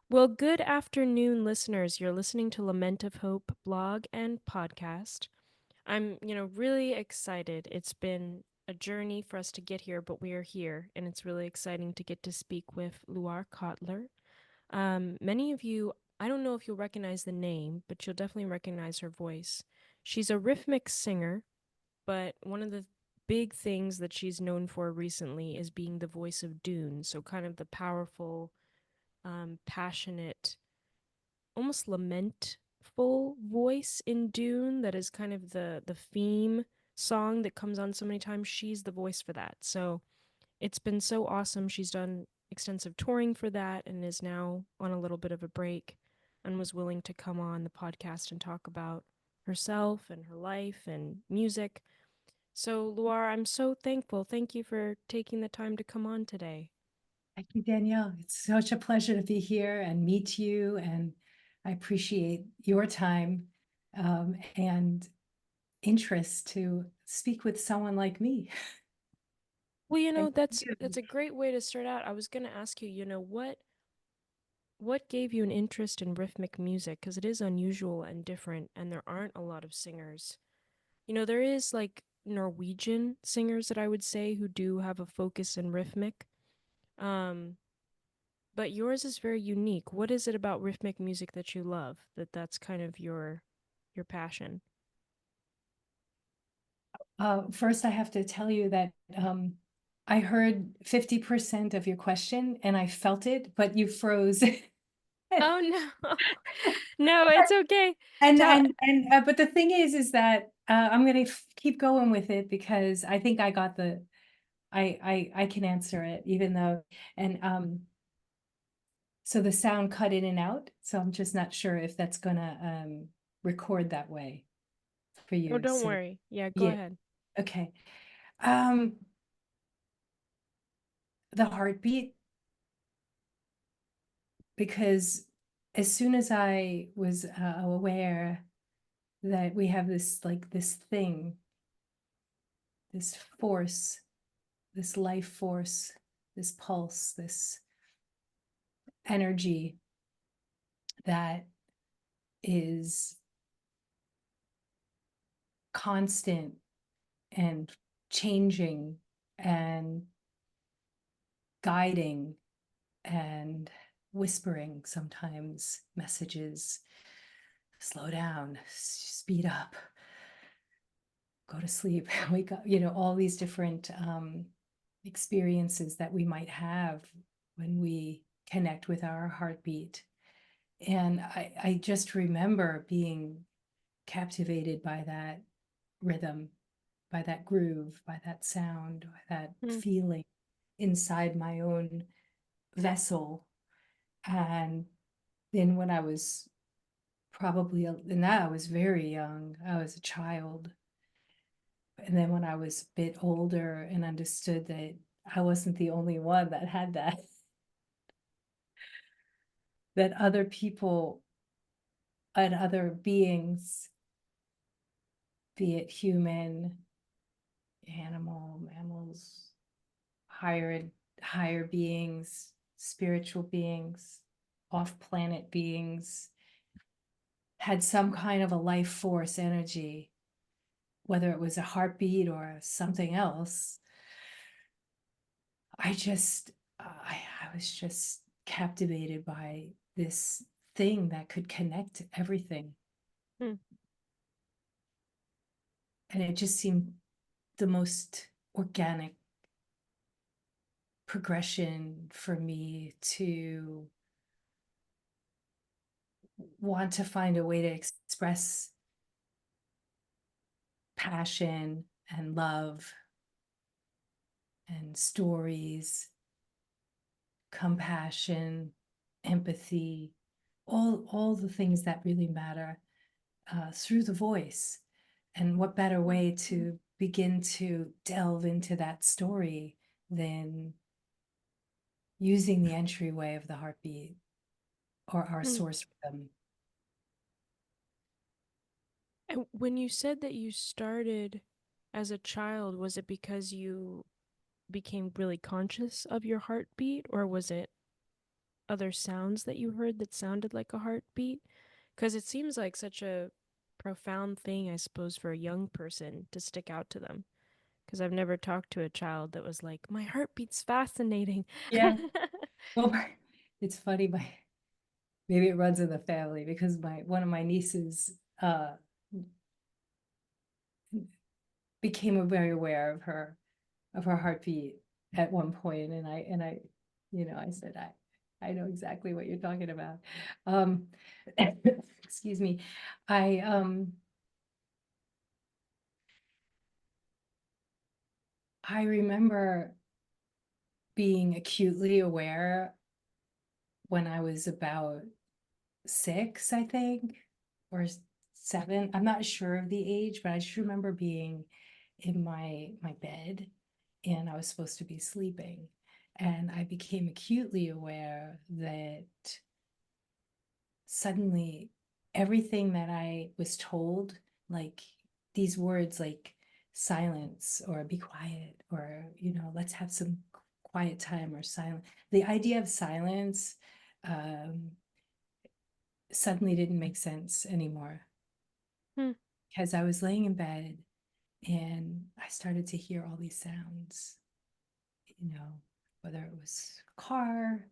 Well, good afternoon, listeners. You're listening to Lament of Hope blog and podcast. I'm, really excited. It's been a journey for us to get here, but we are here, and it's really exciting to get to speak with Loire Cotler. Many of you, I don't know if you'll recognize the name, but you'll definitely recognize her voice. She's a rhythmic singer, but one of the big things that she's known for recently is being the voice of Dune, so kind of the powerful, passionate, almost lamentful voice in Dune that is kind of the theme song that comes on so many times. She's the voice for that. So it's been so awesome. She's done extensive touring for that and is now on a little bit of a break and was willing to come on the podcast and talk about herself and her life and music. So, Luar, I'm so thankful. Thank you for taking the time to come on today. Thank you, Danielle. It's such a pleasure to be here and meet you. And I appreciate your time and interest to speak with someone like me. Well, Thank that's you. a great way to start out. I was going to ask you, what gave you an interest in rhythmic music? Because it is unusual and different, and there aren't a lot of singers. There is like Norwegian singers that I would say who do have a focus in rhythmic. Um, but yours is very unique. What is it about rhythmic music that you love? That's kind of your passion. First, I have to tell you that I heard 50% of your question and I felt it, but you froze. Oh no. No, it's okay. Ta- But the thing is that I'm going to keep going with it because I think I got I can answer it even though, and so the sound cut in and out. So I'm just not sure if that's gonna record that way for oh, you. don't So worry. Yeah, go yeah, ahead. okay. Um, the heartbeat, because as soon as I was aware that we have this this thing, this force, this life force, this pulse, this energy that is constant and changing and guiding and whispering sometimes messages, slow down, speed up, go to sleep, wake up, all these different experiences that we might have when we connect with our heartbeat. And I just remember being captivated by that rhythm, by that groove, by that sound, by that Hmm. feeling inside my own vessel. And then when I was and I was very young, I was a child. And then when I was a bit older and understood that I wasn't the only one that had that, that other people and other beings, be it human, animal, mammals, higher higher beings, spiritual beings, off-planet beings, had some kind of a life force energy, whether it was a heartbeat or something else. I was just captivated by this thing that could connect everything. Hmm. And it just seemed the most organic progression for me to want to find a way to express passion and love and stories, compassion, empathy, all the things that really matter through the voice. And what better way to begin to delve into that story than using the entryway of the heartbeat or our Hmm. source rhythm. And when you said that you started as a child, was it because you became really conscious of your heartbeat, or was it? other sounds that you heard that sounded like a heartbeat? Because it seems like such a profound thing, I suppose, for a young person to stick out to them. Because I've never talked to a child that was like, my heartbeat's fascinating. Yeah. Well, it's funny, maybe it runs in the family because my one of my nieces became very aware of her heartbeat at one point, and I I said, I know exactly what you're talking about. Um, excuse me. I I remember being acutely aware when I was about 6, I think, or 7. I'm not sure of the age, but I just remember being in my bed, and I was supposed to be sleeping. And I became acutely aware that suddenly everything that I was told, like these words like silence or be quiet or, let's have some quiet time or silence. The idea of silence um, suddenly didn't make sense anymore Hmm. because I was laying in bed and I started to hear all these sounds, whether it was a car,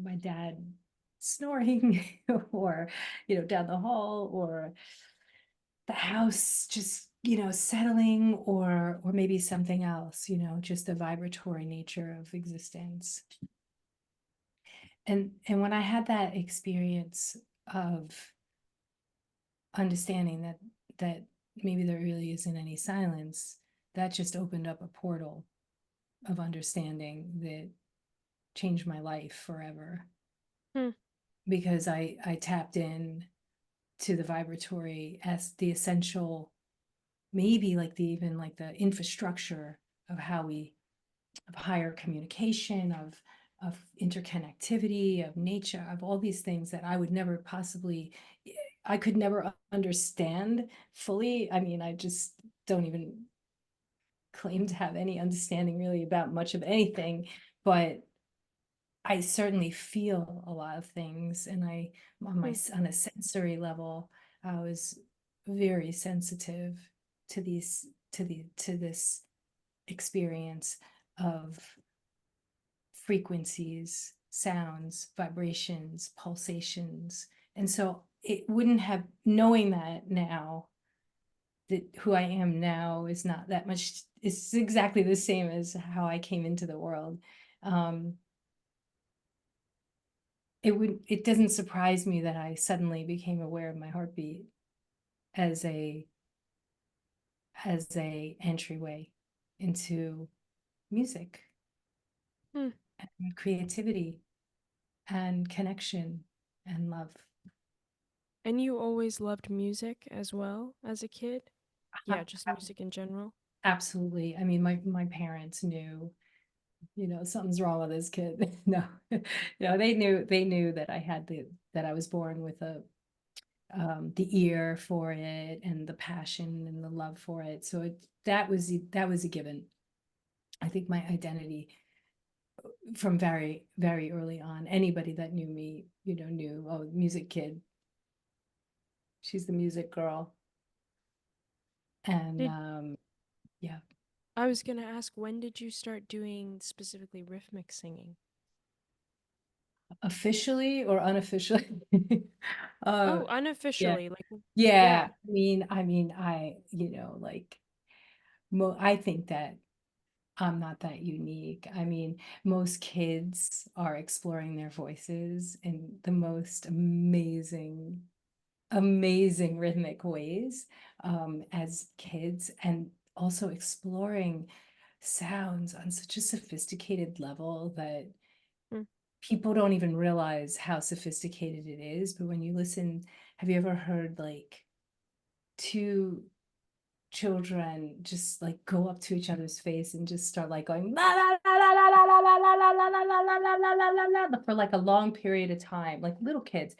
my dad snoring, or, down the hall, or the house just, settling, or maybe something else, just the vibratory nature of existence. And when I had that experience of understanding that maybe there really isn't any silence, that just opened up a portal of understanding that changed my life forever, Hmm. because I tapped in to the vibratory as the essential, maybe like the even like the infrastructure of how we of higher communication, of interconnectivity, of nature, of all these things that I would never possibly, I could never understand fully. I mean, I just don't even claim to have any understanding really about much of anything, but I certainly feel a lot of things, and Hmm. on a sensory level, I was very sensitive to this experience of frequencies, sounds, vibrations, pulsations. And so it wouldn't have, knowing that now, that who I am now is not that much, it's exactly the same as how I came into the world. Um, it doesn't surprise me that I suddenly became aware of my heartbeat as a entryway into music Hmm. and creativity and connection and love. And you always loved music as well as a kid? Yeah, just music in general. Absolutely. I mean, my parents knew, something's wrong with this kid. No, they knew that that I was born with the ear for it and the passion and the love for it. So that was a given. I think my identity from very, very early on, anybody that knew me, knew, oh, music kid, she's the music girl. And Did yeah, I was gonna ask, when did you start doing specifically rhythmic singing? officially or unofficially. uh Oh, yeah, unofficially, like, yeah, yeah. I like, I think that I'm not that unique. I mean, most kids are exploring their voices in the most amazing, amazing rhythmic ways, as kids, and also exploring sounds on such a sophisticated level that Hmm. people don't even realize how sophisticated it is. But when you listen, have you ever heard like two children just like go up to each other's face and just start like going la la la la la la la la la la la la la la la la la for like a long period of time, like little kids.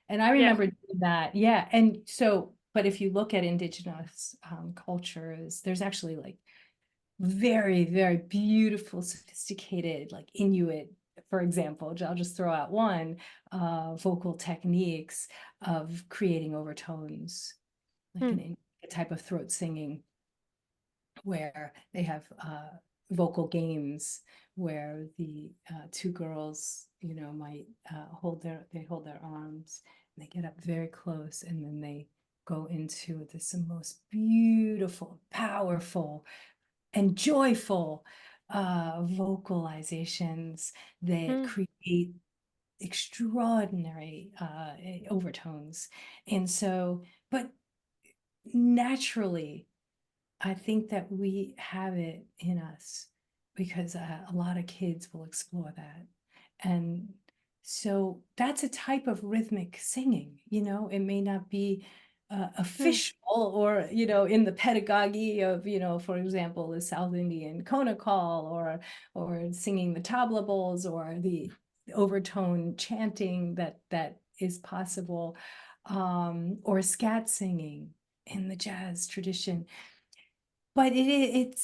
And I Yeah. remember doing that. Yeah. And so, but if you look at indigenous cultures, there's actually like very, very beautiful, sophisticated, like Inuit, for example. I'll just throw out one, vocal techniques of creating overtones, like Hmm. a type of throat singing where they have vocal games where the two girls, might hold their arms and they get up very close and then they go into this most beautiful, powerful, and joyful vocalizations that Hmm. create extraordinary overtones. And so, but naturally, I think that we have it in us because a lot of kids will explore that. And so that's a type of rhythmic singing, it may not be Hmm. official or, in the pedagogy of, for example, the South Indian Kona call or singing the tabla bowls or the overtone chanting that is possible, or scat singing in the jazz tradition. But it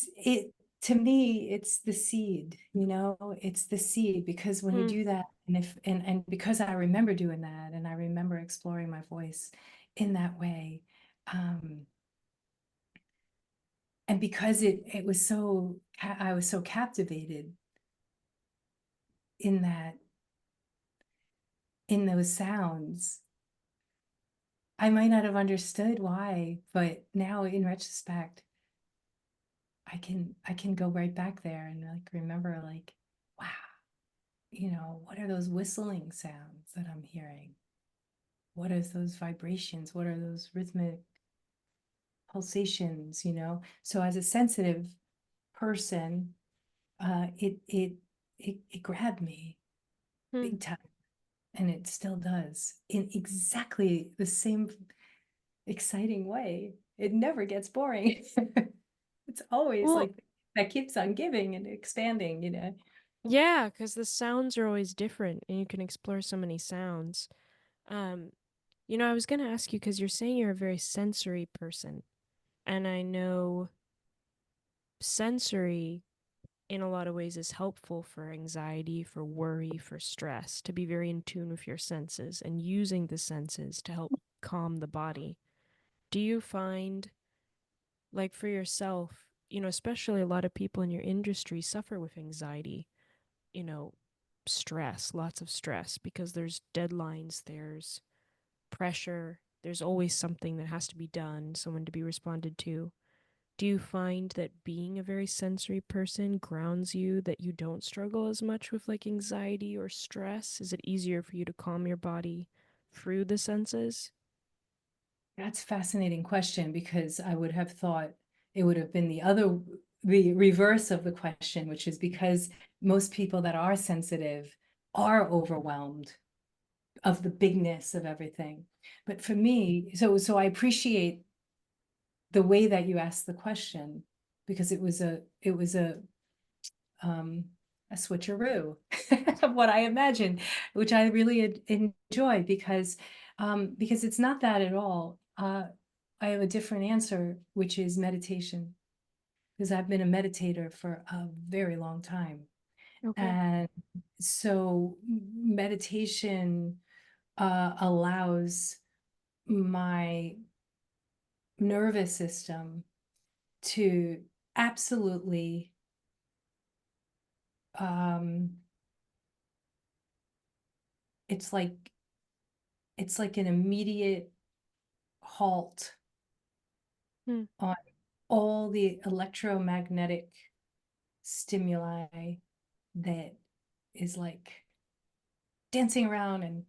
to me, it's the seed, it's the seed because when you Hmm. do that, and because I remember doing that and I remember exploring my voice in that way, um, and because it was I was so captivated in those sounds. I might not have understood why, but now in retrospect, I can go right back there and like remember like, wow, what are those whistling sounds that I'm hearing? What are those vibrations? What are those rhythmic pulsations? So as a sensitive person, it grabbed me Hmm. big time, and it still does in exactly the same exciting way. It never gets boring. It's always Well, like that keeps on giving and expanding. yeah, because the sounds are always different and you can explore so many sounds. Um, I was going to ask you because you're saying you're a very sensory person. And I know sensory, in a lot of ways, is helpful for anxiety, for worry, for stress, to be very in tune with your senses and using the senses to help calm the body. Do you find, like for yourself, especially a lot of people in your industry suffer with anxiety, you know, stress, lots of stress, because there's deadlines, there's pressure, there's always something that has to be done, someone to be responded to. Do you find that being a very sensory person grounds you, that you don't struggle as much with like anxiety or stress? Is it easier for you to calm your body through the senses? That's a fascinating question because I would have thought it would have been the reverse of the question, which is because most people that are sensitive are overwhelmed of the bigness of everything. But for me, so I appreciate the way that you asked the question because um, a switcheroo of what I imagined, which I really enjoy because it's not that at all. I have a different answer, which is meditation, because I've been a meditator for a very long time. Okay. And so meditation allows my nervous system to absolutely um, it's like an immediate halt Hmm. on all the electromagnetic stimuli that is like dancing around and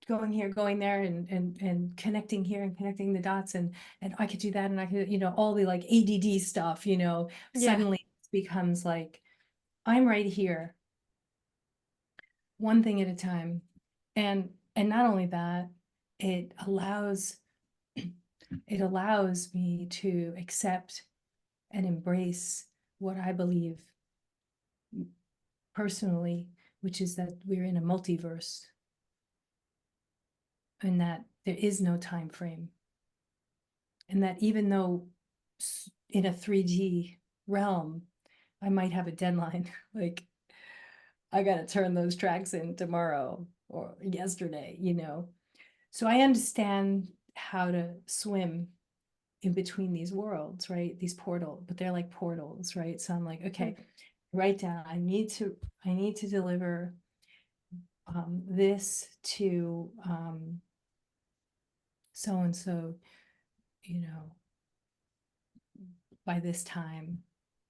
going here, going there, and connecting here and connecting the dots, and I could do that, and I could, all the like ADD stuff, Yeah. suddenly it becomes like I'm right here, one thing at a time. And not only that, it allows it allows me to accept and embrace what I believe personally, which is that we're in a multiverse and that there is no time frame. And that even though in a 3D realm, I might have a deadline. Like, I got to turn those tracks in tomorrow or yesterday, you know? So I understand how to swim in between these worlds, right? These portals, but they're like portals, right? So I'm like, Mm, okay, write down, I need to deliver this to so and so, you know, by this time.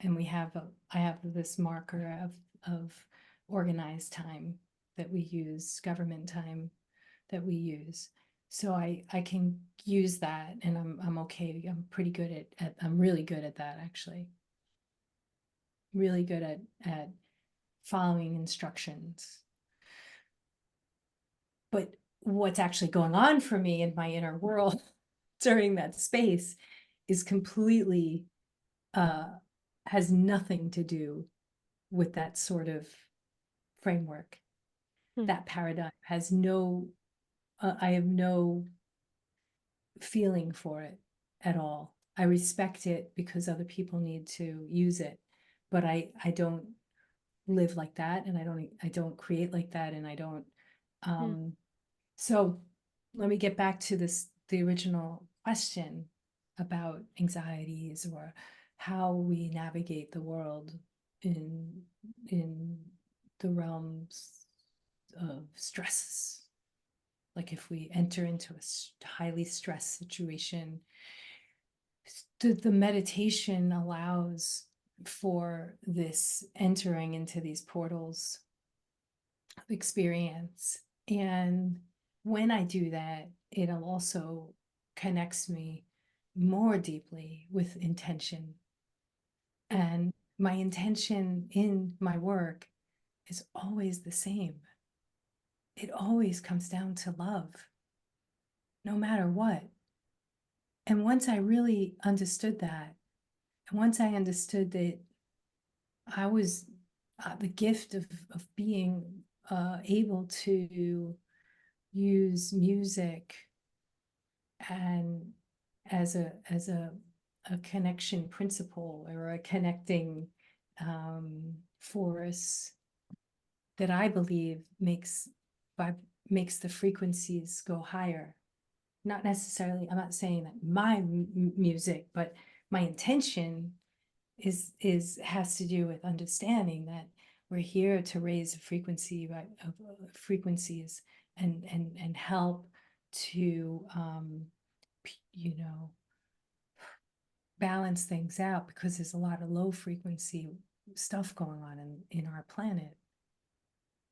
And I have this marker of organized time that we use, government time that we use. So I can use that, and I'm okay. I'm pretty good I'm really good at that, actually. Really good at following instructions. But what's actually going on for me in my inner world during that space is completely uh has nothing to do with that sort of framework. mm, That paradigm has no I have no feeling for it at all. I respect it because other people need to use it, but I don't live like that, and I don't create like that, and I don't mm. um so let me get back to the original question about anxieties or how we navigate the world in in the realms of stress. Like if we enter into a highly stressed situation, the meditation allows for this entering into these portals of experience. And when I do that, it also connects me more deeply with intention. Mm. And my intention in my work is always the same. It always comes down to love, no matter what. And once I really understood that, and once I understood that I was the gift of being able to use music and as a connection principle or a connecting force that I believe by makes the frequencies go higher. Not necessarily, I'm not saying that my music, but my intention is has to do with understanding that we're here to raise the frequency, right, of frequencies and help to you know, balance things out, because there's a lot of low frequency stuff going on in our planet.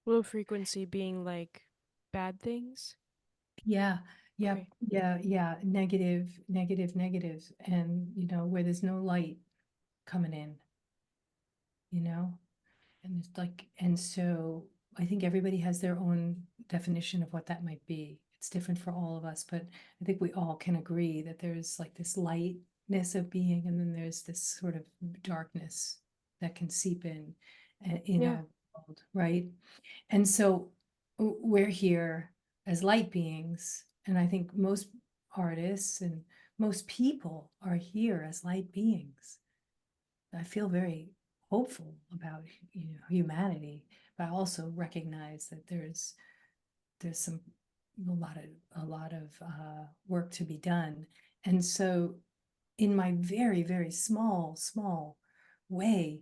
Low frequency being like bad things. Yeah, yeah, Okay. yeah, negative, negative, negative, and you know, where there's no light coming in, you know. And it's like, and so I think everybody has their own definition of what that might be. It's different for all of us, but I think we all can agree that there's like this lightness of being, and then there's this sort of darkness that can seep in Yeah. our world, right? And so we're here as light beings, and I think most artists and most people are here as light beings. I feel very hopeful about, you know, humanity, but I also recognize that there's some a lot of work to be done. And so in my very, very small way,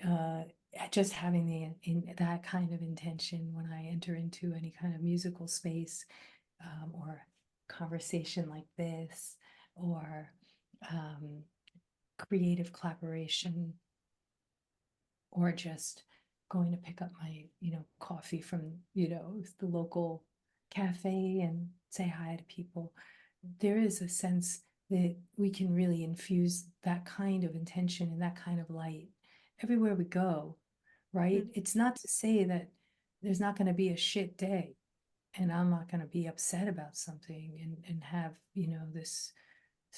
uh, just having in that kind of intention when I enter into any kind of musical space, or conversation like this, or um, creative collaboration, or just going to pick up my, you know, coffee from, you know, the local cafe and say hi to people. There is a sense that we can really infuse that kind of intention and that kind of light everywhere we go, right? Mm. It's not to say that there's not going to be a shit day and I'm not going to be upset about something and have, you know, this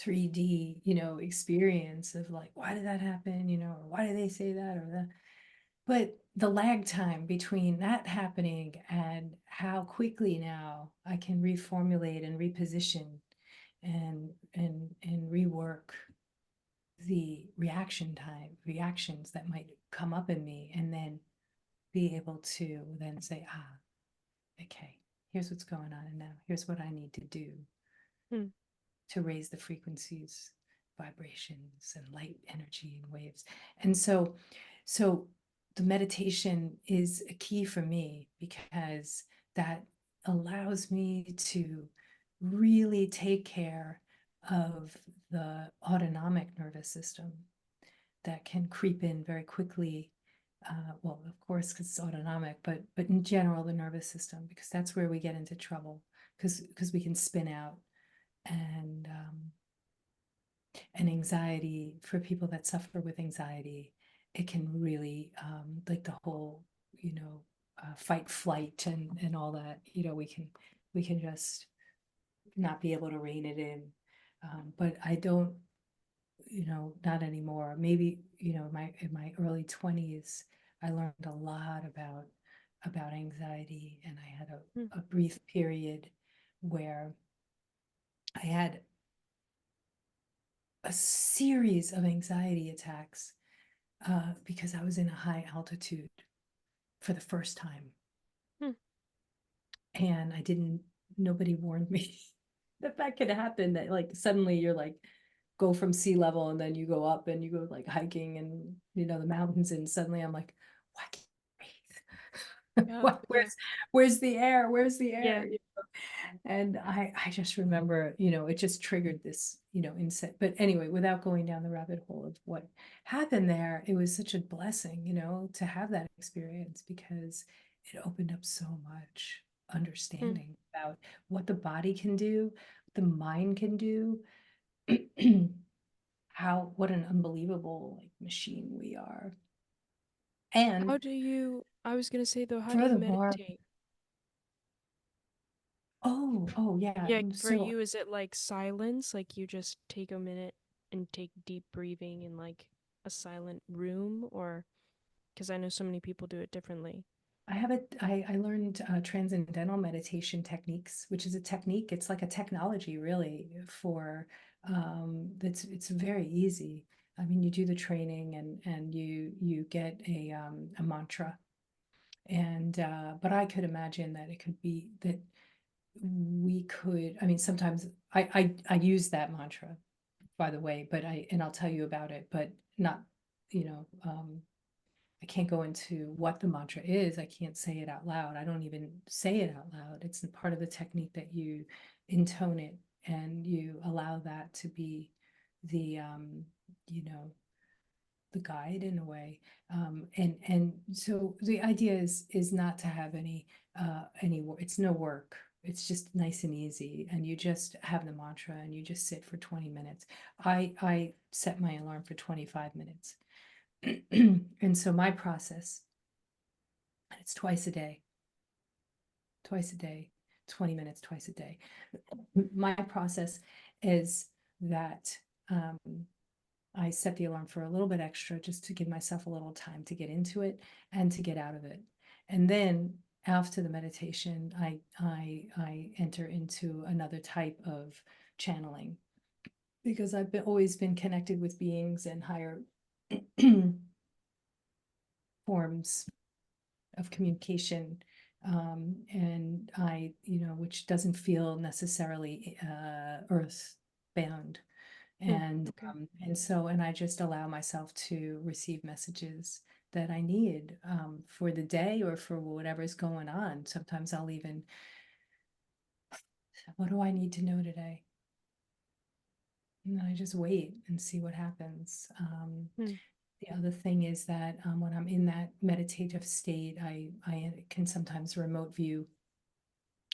3D, you know, experience of like, why did that happen? You know, or why did they say that or that? But the lag time between that happening and how quickly now I can reformulate and reposition and rework the reactions that might come up in me, and then be able to then say, ah, okay, here's what's going on, and now here's what I need to do Hmm. to raise the frequencies, vibrations, and light energy and waves. And so the meditation is a key for me because that allows me to really take care of the autonomic nervous system that can creep in very quickly. Well, of course, because it's autonomic, but in general, the nervous system, because that's where we get into trouble, because we can spin out. And anxiety, for people that suffer with anxiety, it can really, like the whole, fight flight and all that, we can just not be able to rein it in. But I don't, not anymore. Maybe, in my early 20s, I learned a lot about anxiety, and I had Hmm. a brief period where I had a series of anxiety attacks, because I was in a high altitude for the first time. Hmm. And nobody warned me that that could happen, that like suddenly you're like, go from sea level and then you go up and you go like hiking and, the mountains. And suddenly I'm like, why can't I breathe? Yeah. What, Yeah. where's the air? Where's the Yeah. air? And I just remember, it just triggered this, insight. But anyway, without going down the rabbit hole of what happened there, it was such a blessing, to have that experience, because it opened up so much Hmm. understanding about what the body can do, what the mind can do, what an unbelievable like machine we are. How And do you, I was gonna say though, how do you furthermore, meditate? oh yeah. Yeah, for So you, is it like silence? Like you just take a minute and take deep breathing in like a silent room? Or because I know so many people do it differently. I learned transcendental meditation techniques, which is a technique. It's like a technology, really, for it's very easy. I mean, you do the training, and you get a mantra, and but I could imagine that it could be that we could. I mean, sometimes I use that mantra, by the way, but I'll tell you about it, but not, you know um, I can't go into what the mantra is. I can't say it out loud. I don't even say it out loud. It's part of the technique that you intone it, and you allow that to be the, you know, the guide in a way. And so the idea is not to have any work. It's no work. It's just nice and easy, and you just have the mantra and you just sit for 20 minutes. I set my alarm for 25 minutes. And so my process, and it's twice a day, 20 minutes twice a day. My process is that, um, I set the alarm for a little bit extra, just to give myself a little time to get into it and to get out of it. And then after the meditation, I enter into another type of channeling, because always been connected with beings and higher forms of communication, and which doesn't feel necessarily earth bound. Hmm. and Okay. and I just allow myself to receive messages that I need, for the day or for whatever's going on. Sometimes I'll even, what do I need to know today? And then I just wait and see what happens. Hmm. The other thing is that, when I'm in that meditative state, I can sometimes remote view.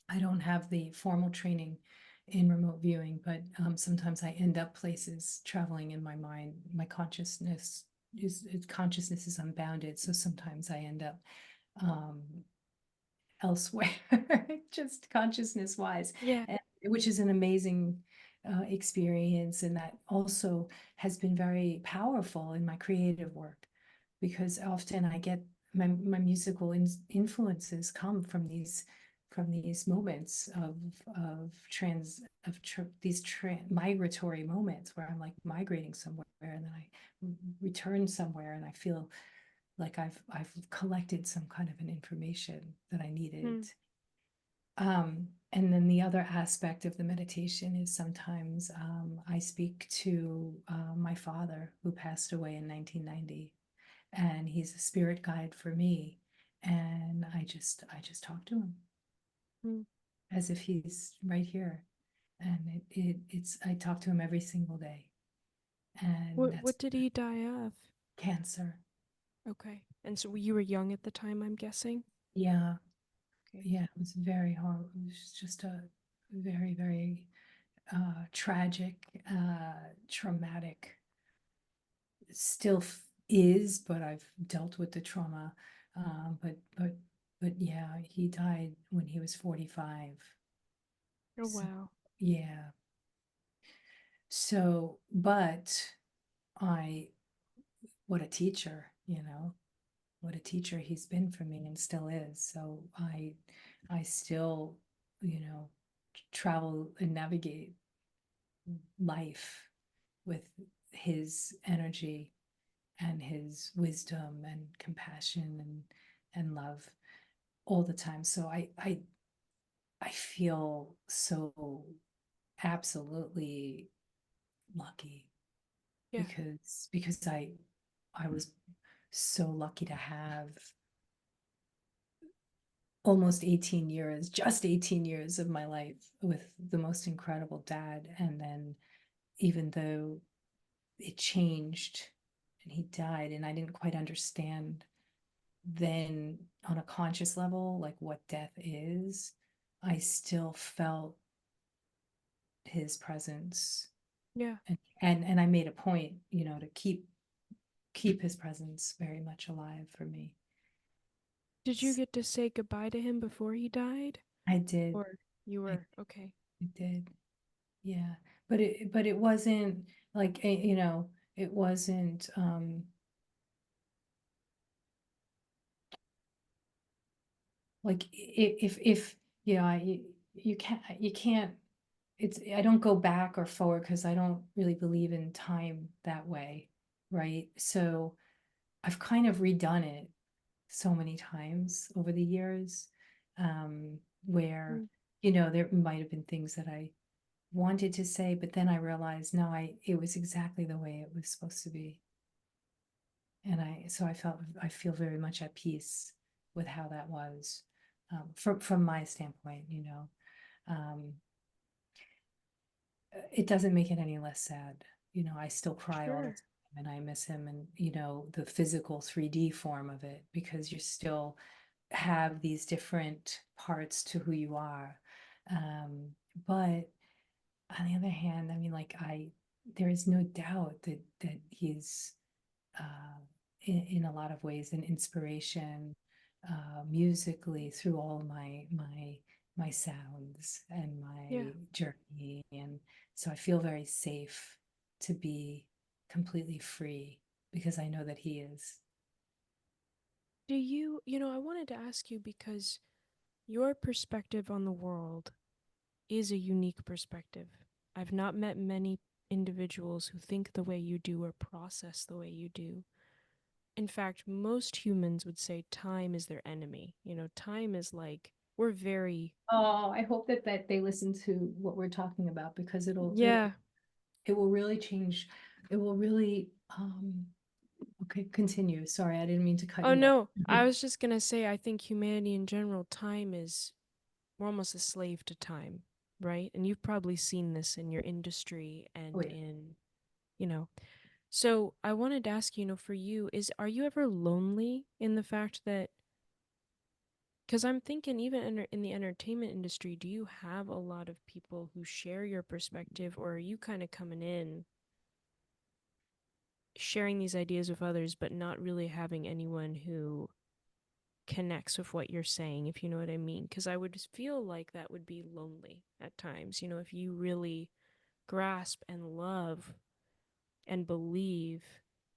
I don't have the formal training in remote viewing, but sometimes I end up places traveling in my mind. My consciousness is unbounded, so sometimes I end up, um, elsewhere, just consciousness wise, Yeah. which is an amazing experience, and that also has been very powerful in my creative work, because often I get my musical influences come from from these moments of trans of tr these migratory moments where I'm like migrating somewhere and then I return somewhere and I feel like I've collected some kind of an information that I needed. Hmm. And then the other aspect of the meditation is sometimes I speak to my father who passed away in 1990, and he's a spirit guide for me. And I just talk to him Hmm. as if he's right here. And it's I talk to him every single day, and What that's did he die of? cancer. Okay. And so you were young at the time, I'm guessing? Yeah, Okay. yeah, it was very hard. It was just a very, very tragic, traumatic. Still is, but I've dealt with the trauma. But yeah, he died when he was 45. Oh, So wow. yeah. So, but I, what a teacher, what a teacher he's been for me and still is. So I still, you know, travel and navigate life with his energy and his wisdom and compassion and love all the time. So I feel so absolutely lucky Yeah. because I was so lucky to have almost 18 years, just 18 years of my life with the most incredible dad. And then even though it changed and he died and I didn't quite understand then on a conscious level, like what death is, I still felt his presence. Yeah. And I made a point, to keep his presence very much alive for me. Did you get to say goodbye to him before he died? I did. Or you I, were? Okay. I did. Yeah. But it wasn't like it wasn't like if you can't it's I don't go back or forward because I don't really believe in time that way, right? So I've kind of redone it so many times over the years, where Mm. there might have been things that I wanted to say, but then I realized no, it was exactly the way it was supposed to be. And I feel very much at peace with how that was, from my standpoint. Um, it doesn't make it any less sad. I still cry all the Sure. time and I miss him, and the physical 3D form of it, because you still have these different parts to who you are. But on the other hand, I mean, like there is no doubt that he's in a lot of ways an inspiration, musically, through all my sounds and Yeah. my journey. And so I feel very safe to be completely free because I know that he is. I wanted to ask you because your perspective on the world is a unique perspective. I've not met many individuals who think the way you do or process the way you do. In fact, most humans would say time is their enemy. Time is like, we're very, Oh, I hope that they listen to what we're talking about, because yeah. it will really change. It will really okay, continue. Sorry, I didn't mean to cut Oh, you off. no. I was just going to say, I think humanity in general, time is, we're almost a slave to time, right? And you've probably seen this in your industry Oh and yeah. you know, so I wanted to ask, for you, are you ever lonely in the fact that, because I'm thinking even in the entertainment industry, do you have a lot of people who share your perspective, or are you kind of coming in, sharing these ideas with others, but not really having anyone who connects with what you're saying, if you know what I mean? Because I would feel like that would be lonely at times, if you really grasp and love and believe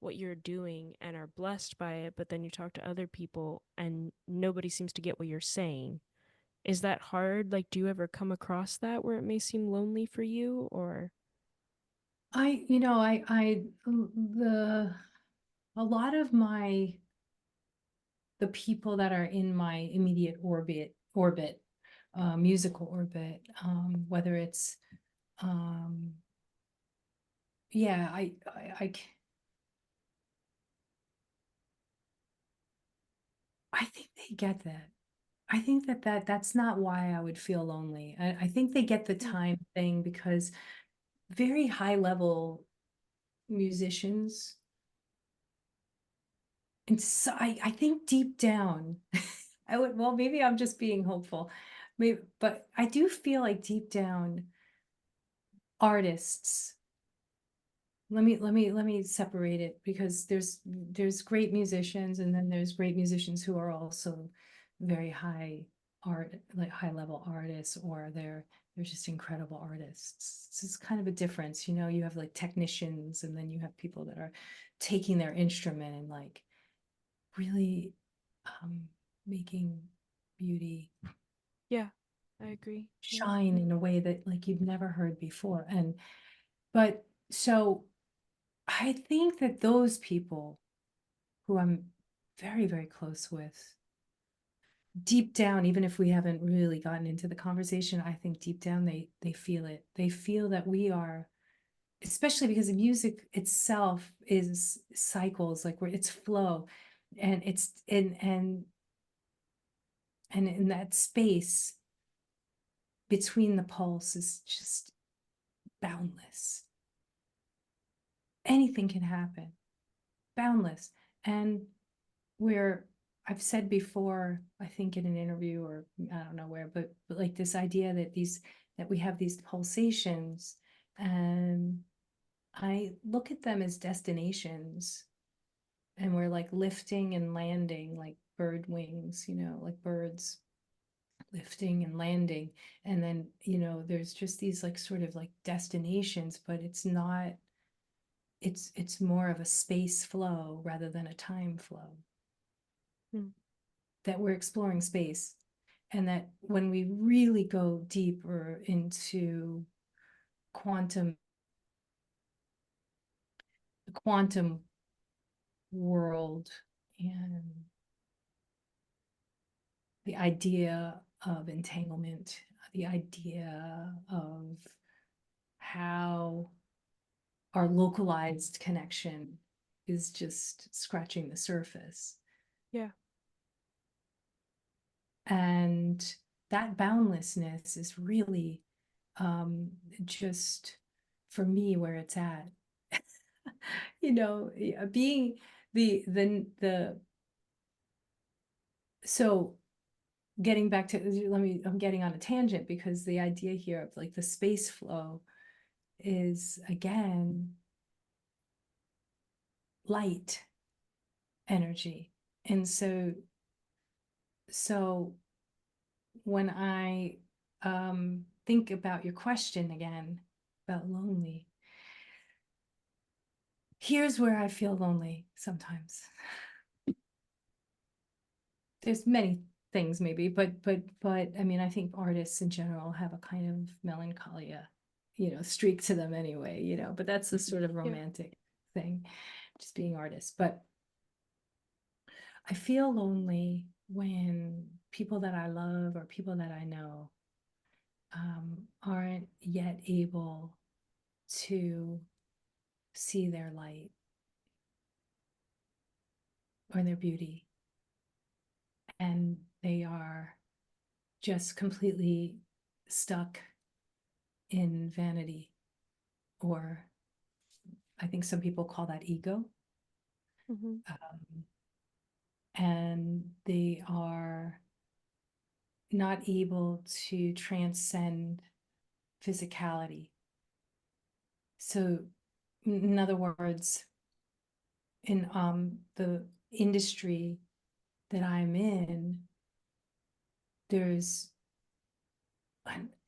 what you're doing and are blessed by it, but then you talk to other people and nobody seems to get what you're saying. Is that hard? Like, do you ever come across that where it may seem lonely for you or the a lot of the people that are in my immediate orbit, musical orbit, whether it's, um, yeah, I think they get that. I think that's not why I would feel lonely. I think they get the Mm, time thing because very high level musicians, and so I think deep down, well, maybe I'm just being hopeful, maybe, but I do feel like deep down, artists, let me separate it because there's great musicians and then there's great musicians who are also very high level artists, or they're just incredible artists. So it's kind of a difference, you have like technicians and then you have people that are taking their instrument and like really, um making beauty yeah, I agree. Yeah. shine in a way that like you've never heard before. And but so I think that those people who I'm very, very close with, deep down, even if we haven't really gotten into the conversation, I think deep down they feel it. They feel that we are, especially because the music itself is cycles, like where it's flow, and it's and in that space between the pulse is just boundless. Anything can happen, boundless. And where I've said before, I think in an interview or I don't know where, but like this idea that we have these pulsations, and I look at them as destinations, and we're like lifting and landing like bird wings, like birds lifting and landing. And then, there's just these like sort of like destinations, but it's more of a space flow rather than a time flow, Mm, that we're exploring space. And that when we really go deeper into quantum the quantum world, and the idea of entanglement, the idea of how our localized connection is just scratching the surface. yeah. And that boundlessness is really, just for me where it's at. Being the so getting back to, I'm getting on a tangent because the idea here of like the space flow is again light energy. And so when I, think about your question again about lonely, here's where I feel lonely sometimes. There's many things maybe, but I mean, I think artists in general have a kind of melancholia, streak to them anyway, but that's a sort of Yeah. romantic thing, just being artists. But I feel lonely when people that I love or people that I know, aren't yet able to see their light or their beauty, and they are just completely stuck in vanity, or I think some people call that ego. Hmm. Um, and they are not able to transcend physicality. So, in other words, in the industry that I'm in, there's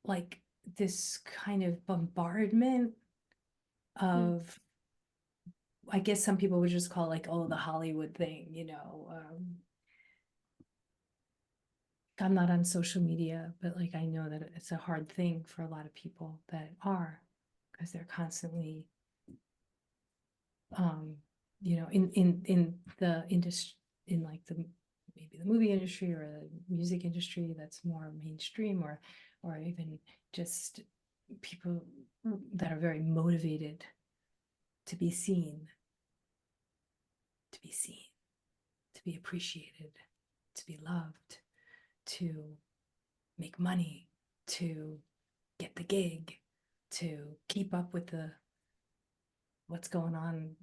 like this kind of bombardment Mm, of, I guess some people would just call it like, oh, the Hollywood thing, I'm not on social media, but like I know that it's a hard thing for a lot of people that are, because they're constantly um in the industry, in like the maybe the movie industry or the music industry that's more mainstream, or even just people that are very motivated to be seen, to be seen, to be appreciated, to be loved, to make money, to get the gig, to keep up with the what's going on,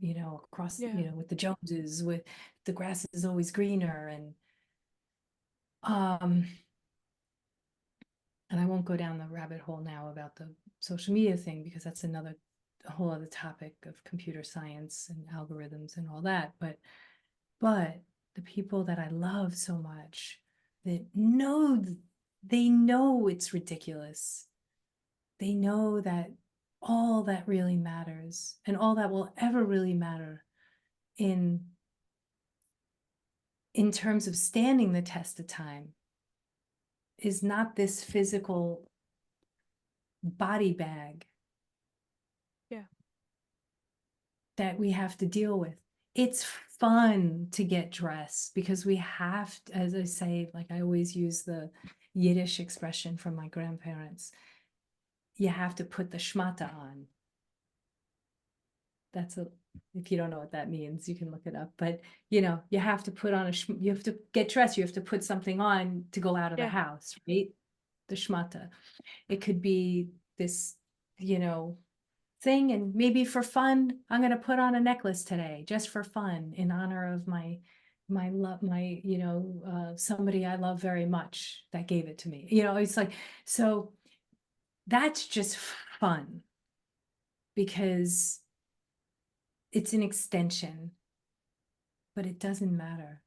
across, Yeah. with the Joneses, with the grass is always greener, um and I won't go down the rabbit hole now about the social media thing, because that's another a whole other topic of computer science and algorithms and all that. But the people that I love so much, that know, they know it's ridiculous. They know that all that really matters, and all that will ever really matter in terms of standing the test of time, is not this physical body bag Yeah. that we have to deal with. It's fun to get dressed, because we have to, as I say, like I always use the Yiddish expression from my grandparents, you have to put the schmata on. That's a, if you don't know what that means, you can look it up. But you have to put on you have to get dressed, you have to put something on to go out of the Yeah. house, right? The schmata. It could be this, you know, thing, and maybe for fun, I'm going to put on a necklace today just for fun, in honor of my love, my, somebody I love very much that gave it to me. It's like, so that's just fun, because it's an extension, but it doesn't matter.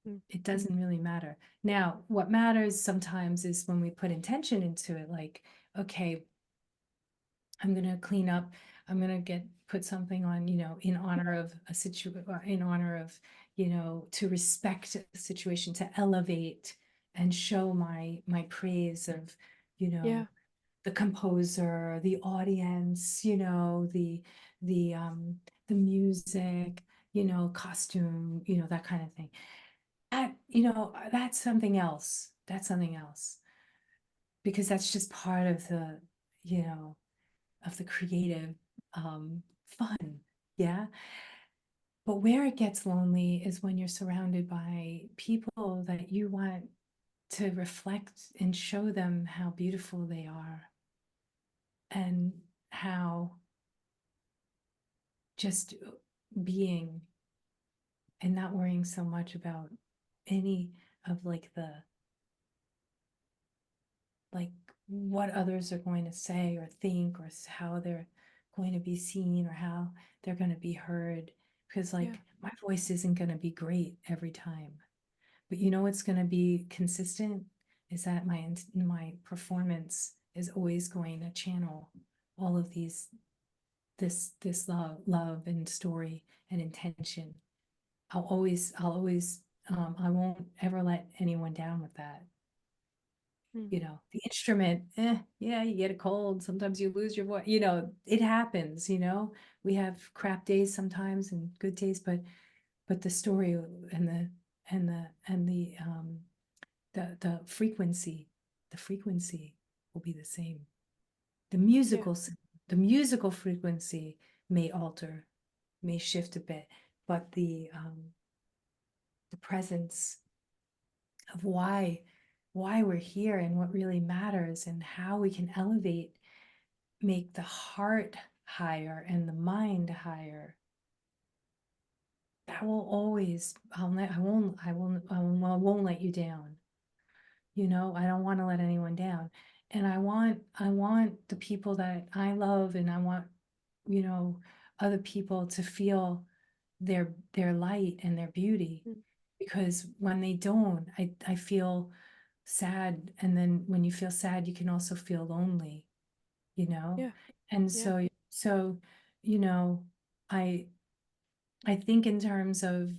Mm. It doesn't really matter. Now, what matters sometimes is when we put intention into it, like, okay, I'm going to clean up, I'm going to put something on, in honor of a situation, in honor of, to respect the situation, to elevate and show my praise of, you know, Yeah. the composer, the audience, the music, costume, that kind of thing. That's something else. That's something else. Because that's just part of the, creative fun. Yeah. But where it gets lonely is when you're surrounded by people that you want to reflect and show them how beautiful they are, and how just being, and not worrying so much about any of like the, like, what others are going to say or think, or how they're going to be seen, or how they're going to be heard. Because Yeah. like my voice isn't going to be great every time, but you know what's going to be consistent is that my performance is always going to channel all of this love and story and intention. I'll always I won't ever let anyone down with that. Mm. The instrument, yeah, you get a cold, sometimes you lose your voice, it happens. We have crap days sometimes and good days, but the story, and the frequency, will be the same. the Yeah. musical the musical frequency may alter, may shift a bit, but the presence of why we're here, and what really matters, and how we can elevate, make the heart higher and the mind higher, that will always, I won't let you down. I don't want to let anyone down. And I want the people that I love, and I want, you know other people to feel their light and their beauty. Mm. Because when they don't, I feel sad. And then when you feel sad, you can also feel lonely, you know Yeah. and Yeah. so you know I I think in terms of,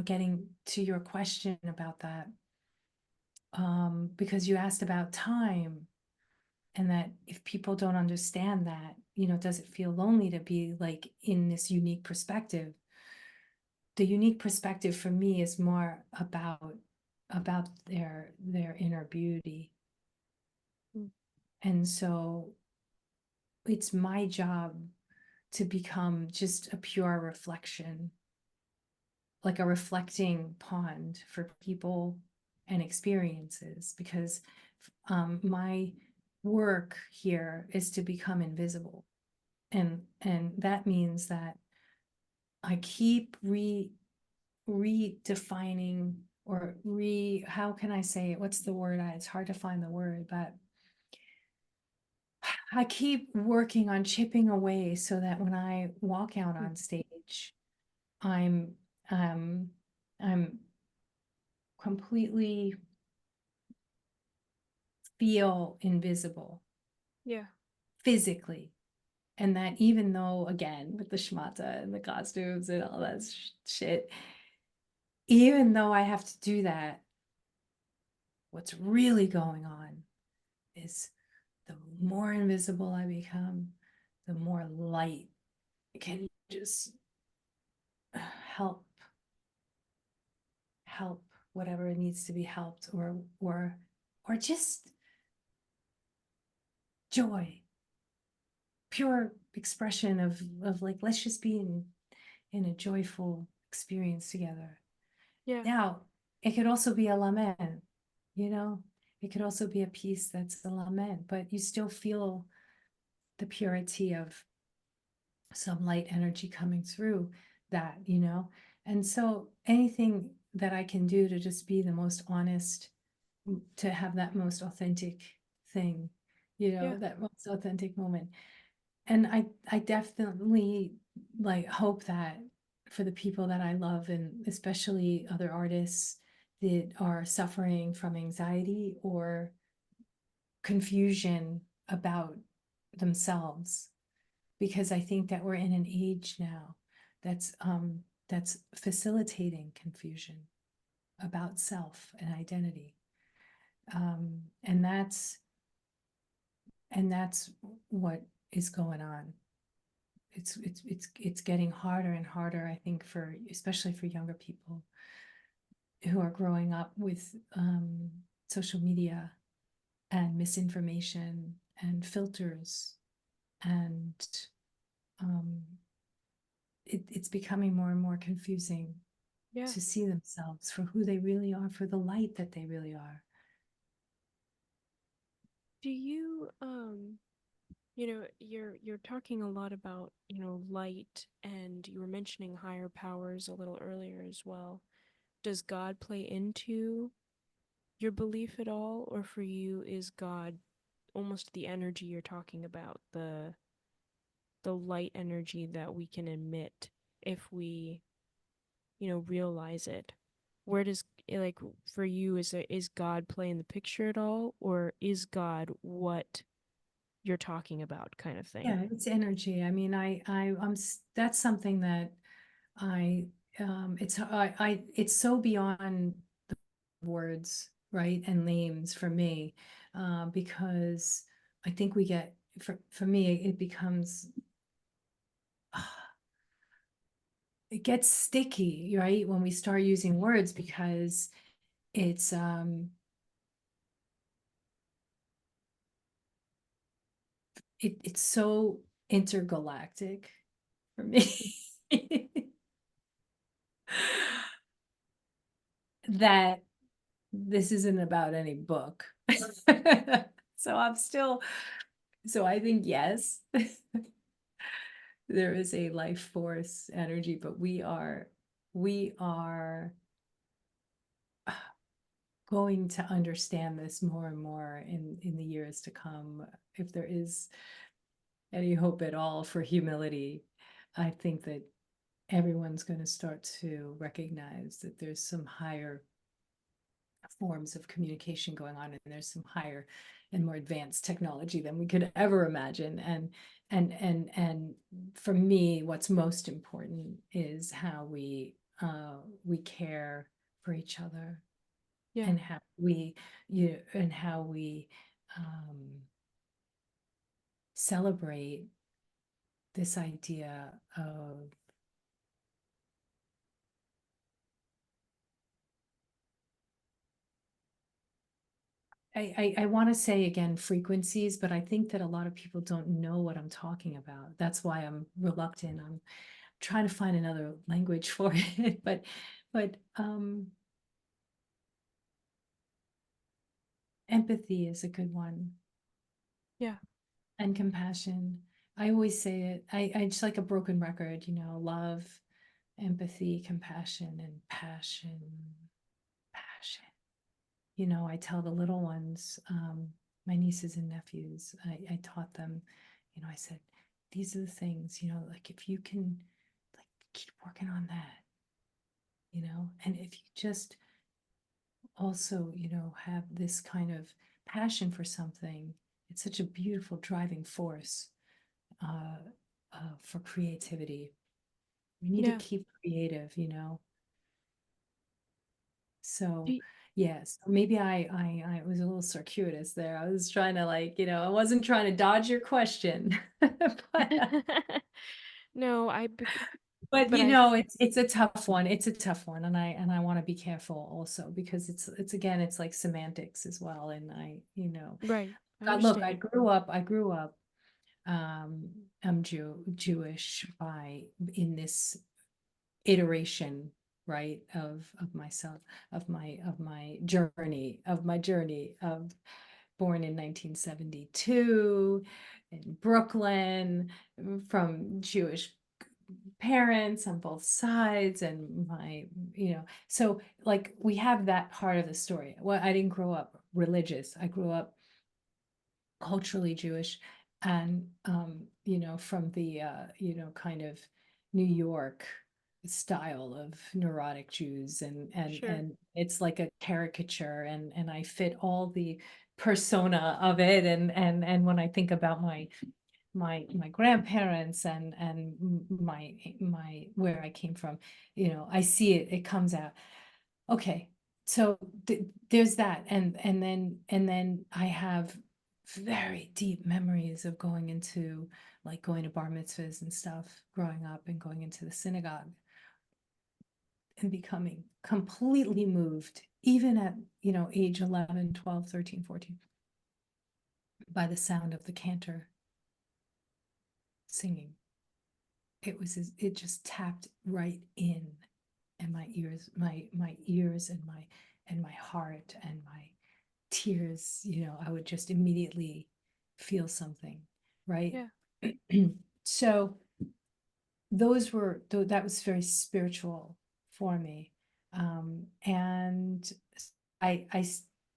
getting to your question about that, because you asked about time, and that if people don't understand that, does it feel lonely to be like in this unique perspective? The unique perspective for me is more about their inner beauty. Mm. And so it's my job to become just a pure reflection, like a reflecting pond for people and experiences, because my work here is to become invisible. And that means that I keep redefining, or how can I say it? What's the word? It's hard to find the word, but I keep working on chipping away so that when I walk out Mm. on stage, I'm um I'm completely feel invisible Yeah. physically. And that even though, again, with the schmata and the costumes and all that shit, even though I have to do that, what's really going on is the more invisible I become, the more light can just help help whatever needs to be helped, or just joy, pure expression of like, let's just be in a joyful experience together. Yeah. Now, it could also be a lament, you know, it could also be a piece that's a lament, but you still feel the purity of some light energy coming through that. And so anything that I can do to just be the most honest, to have that most authentic thing, Yeah. that most authentic moment. And I definitely like hope that for the people that I love, and especially other artists that are suffering from anxiety or confusion about themselves, because I think that we're in an age now that's facilitating confusion about self and identity. Um, and that's and that's what is going on. It's getting harder and harder, I think, for especially for younger people who are growing up with social media and misinformation and filters, and um, it's becoming more and more confusing Yeah. to see themselves for who they really are, for the light that they really are. Do you you're talking a lot about, light, and you were mentioning higher powers a little earlier as well. Does God play into your belief at all, or for you is God almost the energy you're talking about, the light energy that we can emit if we, realize it? Where does, like, for you, is God play in the picture at all, or is God what you're talking about, kind of thing? Yeah, it's energy. I mean, that's something that I it's so beyond words, right, and names for me, because I think we get, for me, it becomes it gets sticky, right, when we start using words, because it's it's so intergalactic for me that this isn't about any book. So I think, yes, there is a life force energy, but we are going to understand this more and more in the years to come, if there is any hope at all for humility. I think that everyone's going to start to recognize that there's some higher forms of communication going on, and there's some higher and more advanced technology than we could ever imagine. And for me, what's most important is how we care for each other, Yeah. and how we and how we um, celebrate this idea of I want to say again frequencies, but I think that a lot of people don't know what I'm talking about. That's why I'm reluctant. I'm trying to find another language for it, but empathy is a good one, Yeah. and compassion. I always say it. I just like a broken record, love, empathy, compassion, and passion. Passion. I tell the little ones, my nieces and nephews, I taught them, I said, these are the things, like if you can like keep working on that, and if you just also, have this kind of passion for something, it's such a beautiful driving force uh, for creativity. We need to Yeah. keep creative. So Do yes, maybe I was a little circuitous there. I was trying to I wasn't trying to dodge your question. But No, but but it's a tough one. It's a tough one, and I want to be careful also because it's again it's like semantics as well. And right. I God, look, understand. I grew up I'm Jewish by in this iteration, right, of myself, of my journey of born in 1972 in Brooklyn, from Jewish parents on both sides, and so like we have that part of the story. Well, I didn't grow up religious. I grew up culturally Jewish, and from the kind of New York style of neurotic Jews, Sure. and it's like a caricature, and I fit all the persona of it, and when I think about my grandparents and my where I came from, I see it comes out. Okay, so there's that, and then I have very deep memories of going to bar mitzvahs and stuff growing up, and going into the synagogue and becoming completely moved, even at age 11, 12, 13, 14, by the sound of the cantor singing. It just tapped right in, and my ears and my heart and my tears, I would just immediately feel something, right? Yeah. So that was very spiritual for me. And I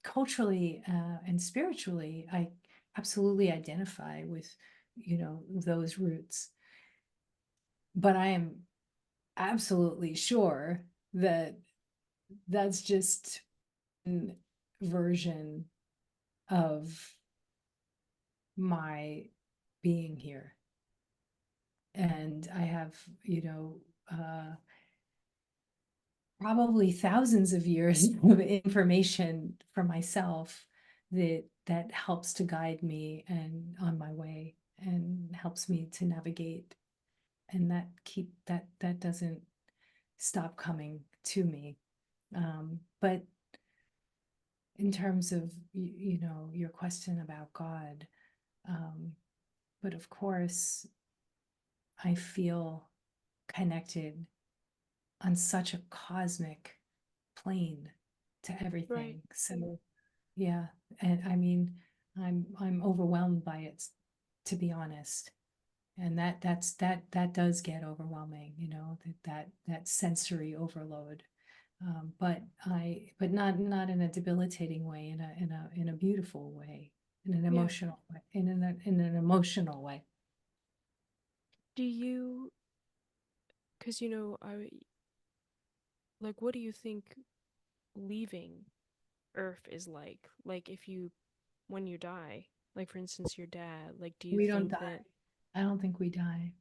culturally and spiritually, I absolutely identify with, those roots. But I am absolutely sure that that's just an version of my being here. And I have, probably thousands of years of information for myself that helps to guide me and on my way, and helps me to navigate, and that doesn't stop coming to me. But in terms of your question about God, um, but of course I feel connected on such a cosmic plane to Right. everything. So yeah, and I mean, I'm overwhelmed by it, to be honest. And that does get overwhelming, that sensory overload. But not in a debilitating way, in a beautiful way, in an Yeah. emotional way, in an emotional way. Do you, because I like, what do you think leaving Earth is like? Like, if you, when you die, like, for instance, your dad, like, do you We don't think that, die. I don't think we die.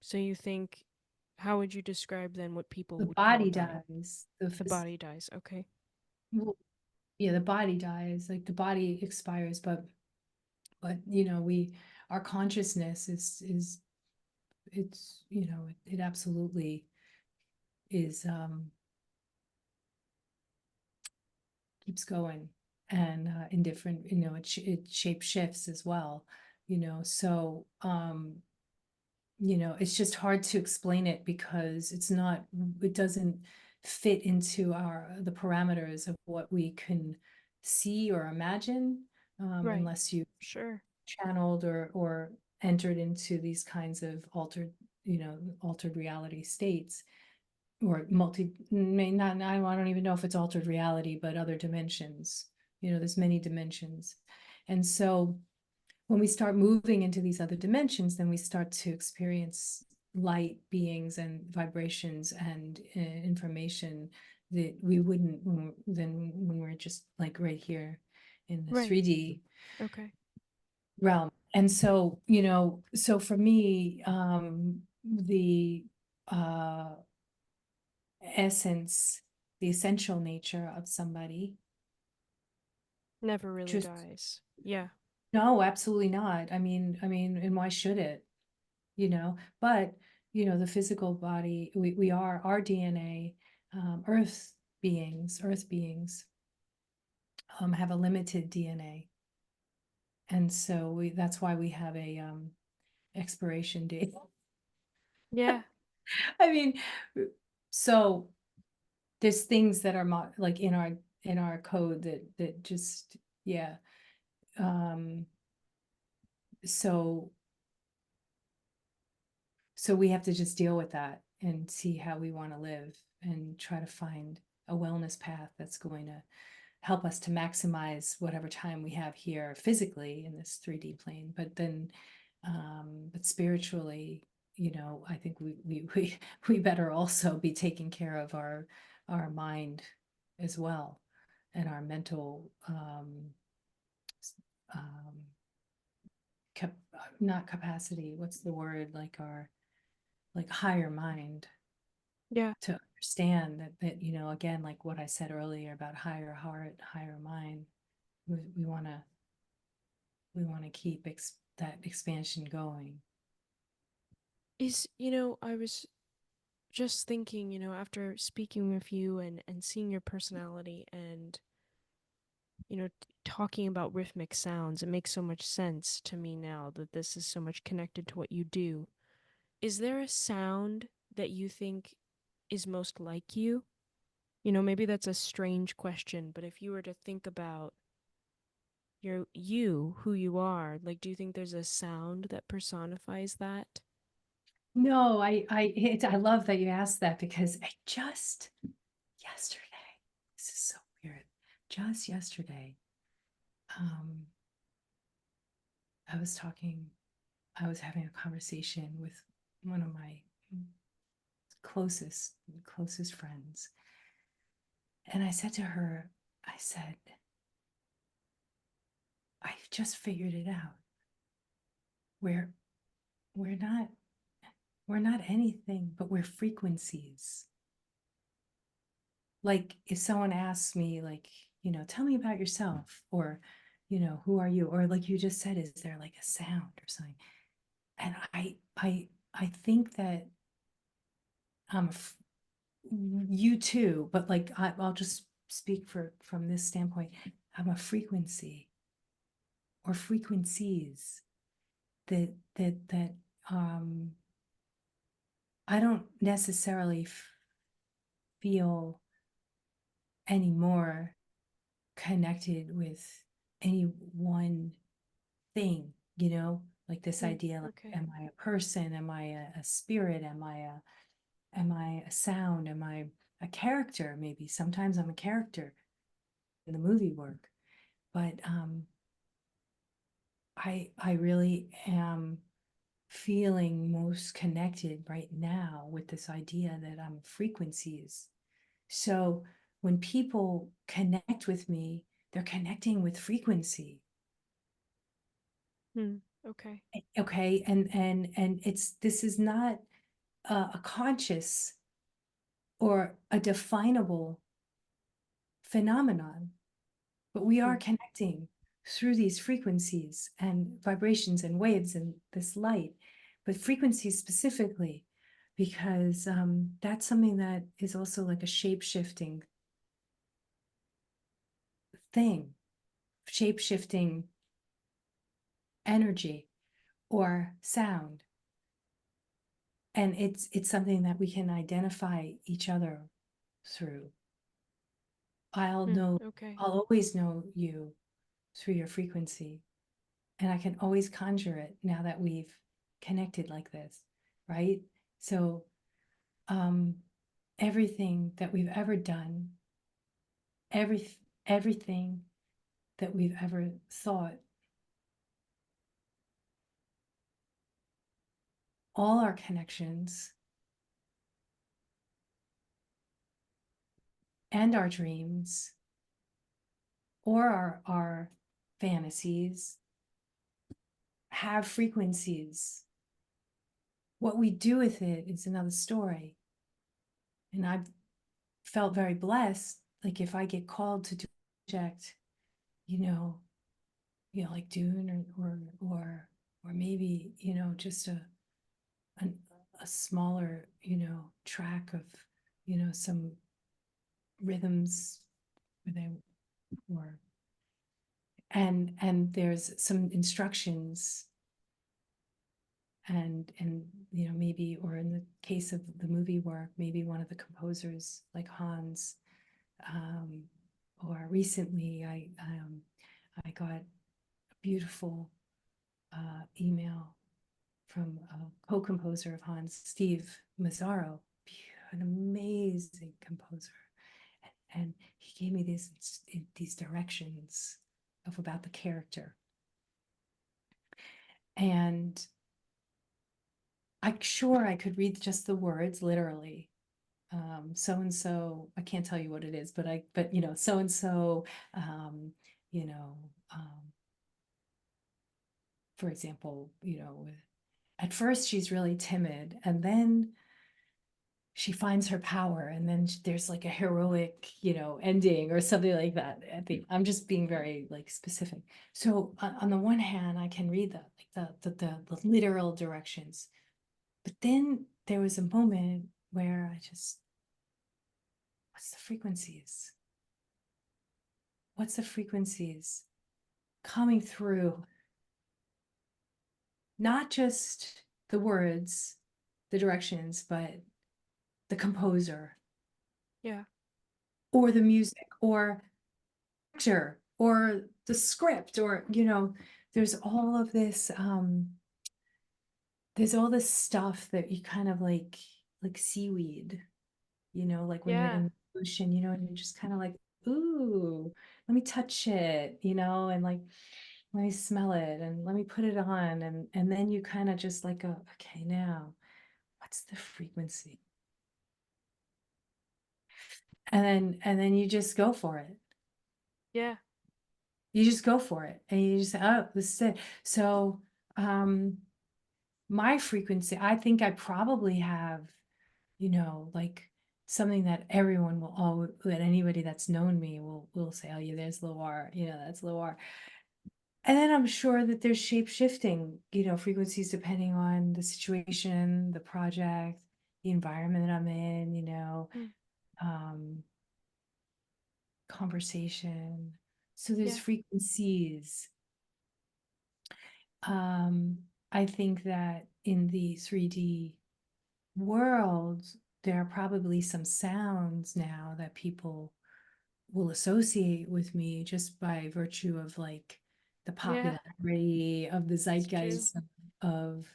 so you think, how would you describe then what people The would call body dying? dies. The body dies. Okay. yeah, the body dies, like the body expires, but we, our consciousness is it's, it absolutely is, keeps going, and in different, it shape shifts as well, so it's just hard to explain it because it doesn't fit into the parameters of what we can see or imagine, Right. unless you Sure. channeled or entered into these kinds of altered reality states, or may not, I don't even know if it's altered reality, but other dimensions. There's many dimensions. And so when we start moving into these other dimensions, then we start to experience light beings and vibrations and information that we wouldn't when we're just like right here in the Right. 3D Okay. realm. And so, so for me, the uh essence, the essential nature of somebody, Never really just, dies. Yeah. no, absolutely not. I mean, and why should it? But the physical body, we are our DNA, earth beings have a limited DNA. And so that's why we have a expiration date. Yeah. I mean, so there's things that are like in our code that just, yeah. Um, so so we have to just deal with that and see how we want to live and try to find a wellness path that's going to help us to maximize whatever time we have here physically in this 3D plane, but then but spiritually, I think we better also be taking care of our mind as well, and our mental um cap- not capacity, what's the word, like our like higher mind, Yeah. to understand that again, like what I said earlier about higher heart, higher mind, we want to keep that expansion going. I was just thinking, after speaking with you and seeing your personality and, talking about rhythmic sounds, it makes so much sense to me now that this is so much connected to what you do. Is there a sound that you think is most like you? Maybe that's a strange question, but if you were to think about who you are, like, do you think there's a sound that personifies that? No, I love that you asked that, because I just yesterday, this is so weird. Just yesterday, um, I was talking, I was having a conversation with one of my closest friends. And I said to her, I said, I've just figured it out. We're we're not we're not anything, but we're frequencies. Like if someone asks me, like, tell me about yourself, or, who are you? Or like you just said, is there like a sound or something? And I think that um you too, but like I'll just speak from this standpoint. I'm a frequency, or frequencies, that I don't necessarily feel anymore connected with any one thing, like this Hmm. idea, like, Okay. am I a person? Am I a spirit? Am I a sound? Am I a character? Maybe sometimes I'm a character in the movie work, but I really am feeling most connected right now with this idea that I'm frequencies. So when people connect with me, they're connecting with frequency. Hmm. Okay. Okay. And this is not a conscious or a definable phenomenon. but we are Hmm. connecting through these frequencies and vibrations and waves and this light, but frequencies specifically, because that's something that is also like a shape shifting thing, shape shifting energy or sound. And it's something that we can identify each other through. I'll Hmm. know, Okay. I'll always know you through your frequency. And I can always conjure it now that we've connected like this, right? So um everything that we've ever done, every everything that we've ever thought, all our connections and our dreams or our fantasies have frequencies. What we do with it is another story. And I've felt very blessed. Like if I get called to do a project, you know, like Dune or maybe, just a, a smaller, track of, some rhythms where they were, and there's some instructions and maybe, or in the case of the movie work, maybe one of the composers like Hans, um, or recently I got a beautiful email from a co-composer of Hans, Steve Mazzaro, an amazing composer, and he gave me these directions of about the character, and I'm sure I could read just the words literally. So and so, I can't tell you what it is, but so and so, um, you know, um, for example, at first she's really timid, and then she finds her power, and then there's like a heroic, ending or something like that. I think I'm just being very like specific. So on the one hand, I can read the literal directions, but then there was a moment where I just, what's the frequencies? What's the frequencies coming through? Not just the words, the directions, but the composer Yeah. or the music or actor or the script, or there's all of this there's all this stuff that you kind of like seaweed, like when you're Yeah. in the ocean, and you're just kind of like, ooh, let me touch it, and like, let me smell it and let me put it on, and then you kind of just like go, okay, now what's the frequency? And then you just go for it. Yeah. You just go for it, and you just say, oh, this is it. So um my frequency, I think I probably have, like something that everyone will all, that anybody that's known me will say, oh yeah, there's Loire, that's Loire. And then I'm sure that there's shape shifting, frequencies depending on the situation, the project, the environment that I'm in, Mm. um, conversation. So there's Yeah. frequencies. Um, I think that in the 3D world, there are probably some sounds now that people will associate with me just by virtue of like the Yeah. popularity of the It's true. zeitgeist of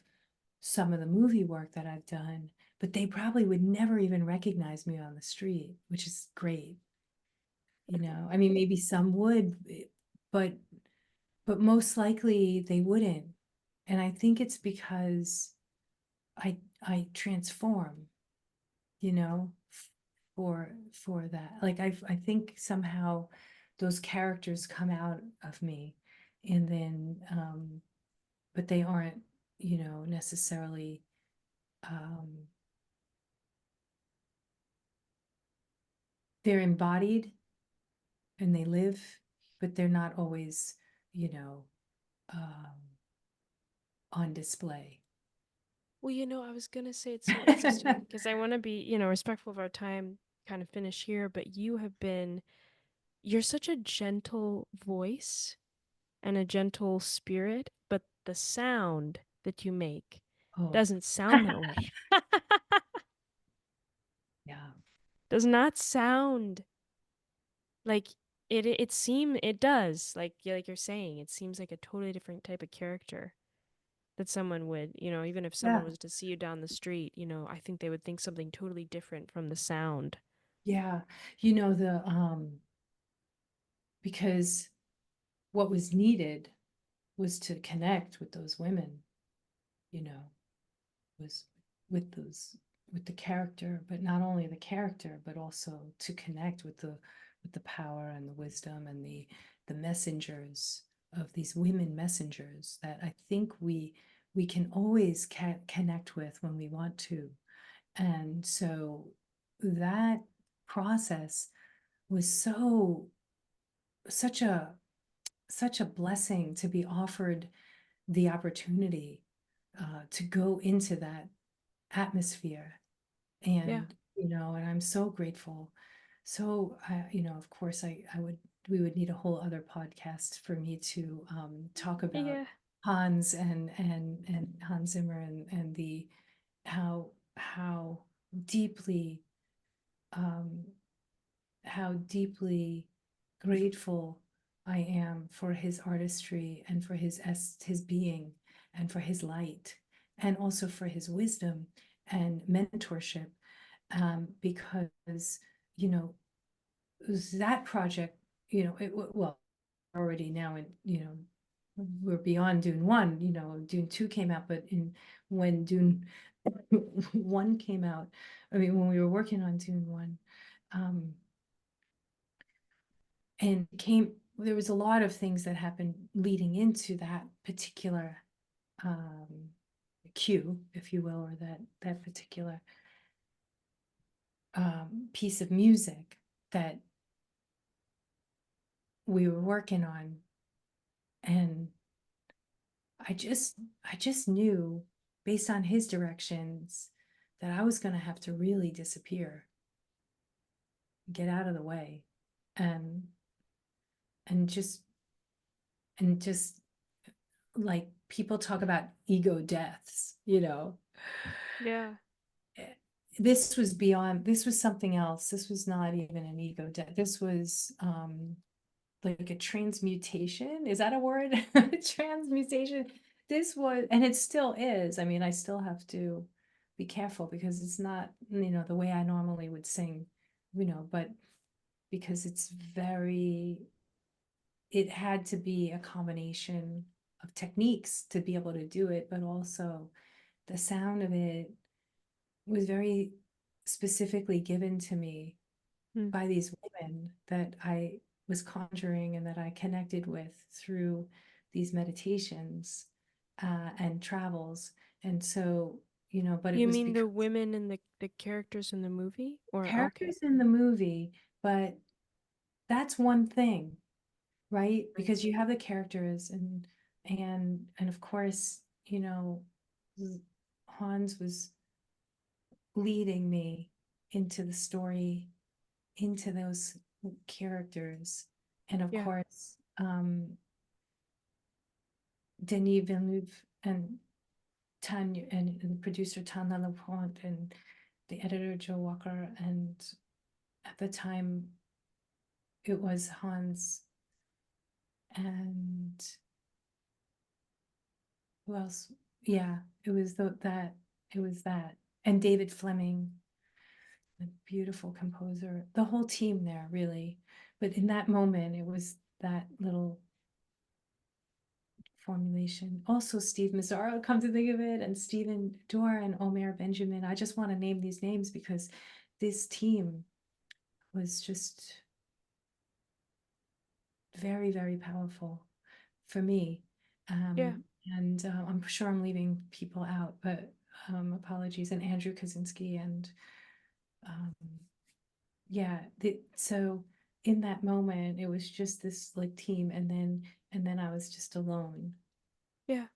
some of the movie work that I've done, but they probably would never even recognize me on the street, which is great. I mean, maybe some would, but most likely they wouldn't. And I think it's because I transform, you know, for that. Like I think somehow those characters come out of me, and then but they aren't, necessarily um they're embodied and they live, but they're not always, you know, um, on display. Well, I was gonna say it's so interesting because I want to be, respectful of our time, kind of finish here, but you're such a gentle voice and a gentle spirit, but the sound that you make Oh, doesn't sound that way. yeah. Does not sound like it does. Like you're saying, it seems like a totally different type of character that someone would, even if someone Yeah. was to see you down the street, I think they would think something totally different from the sound. Yeah. You know, because what was needed was to connect with those women, you know, was with those with the character, but not only the character, but also to connect with the power and the wisdom and the messengers of these women messengers that I think we can always connect with when we want to. And so that process was such a such a blessing to be offered the opportunity to go into that atmosphere. Yeah. And and I'm so grateful. So of course, I would we would need a whole other podcast for me to talk about Yeah. Hans and Hans Zimmer and the how deeply um, how deeply grateful I am for his artistry and for his being and for his light and also for his wisdom and mentorship, because you know that project, well, already now, and we're beyond Dune 1. Dune 2 came out, but in when Dune 1 came out, I mean, when we were working on Dune 1, um, and there was a lot of things that happened leading into that particular um, cue, if you will, or that particular piece of music that we were working on. And I just knew, based on his directions, that I was going to have to really disappear, get out of the way, and and just and just like people talk about ego deaths, Yeah. eh, this was something else. This was not even an ego death. This was like a transmutation. Is that a word? Transmutation. This was, and it still is. I mean, I still have to be careful because it's not, the way I normally would sing, but because it had to be a combination of techniques to be able to do it, but also the sound of it was very specifically given to me Hmm. by these women that I was conjuring and that I connected with through these meditations and travels. And so, but it You was mean because the women and the characters in the movie? Or okay. characters in the movie, but that's one thing, right? Right. Because you have the characters and of course, Hans was leading me into the story, into those characters. And of Yeah. course, Denis Villeneuve and Tanya and producer Tanya Lapointe and the editor Joe Walker. And at the time, it was Hans and who else? Yeah, it was that. And David Fleming, the beautiful composer, the whole team there, really. But in that moment, it was that little formulation. Also, Steve Mazzaro, come to think of it, and Stephen Dorr and Omer Benjamin. I just want to name these names because this team was just very, very powerful for me. Yeah. And I'm sure I'm leaving people out, but apologies. And Andrew Kaczynski and um, yeah, so in that moment, it was just this like team, and then I was just alone Yeah.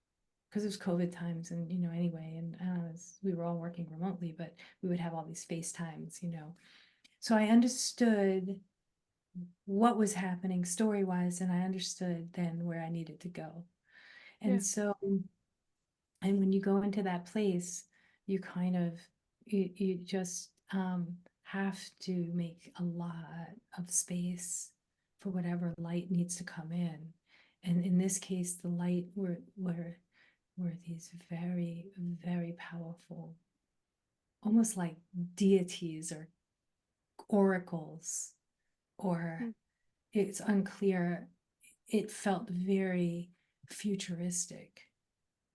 because it was COVID times, and anyway, and we were all working remotely, but we would have all these FaceTimes. So I understood what was happening story wise, and I understood then where I needed to go. Yeah. And so, and when you go into that place, you kind of, you just have to make a lot of space for whatever light needs to come in. And in this case, the light were these very, very powerful, almost like deities or oracles, or Mm. it's unclear. It felt very futuristic.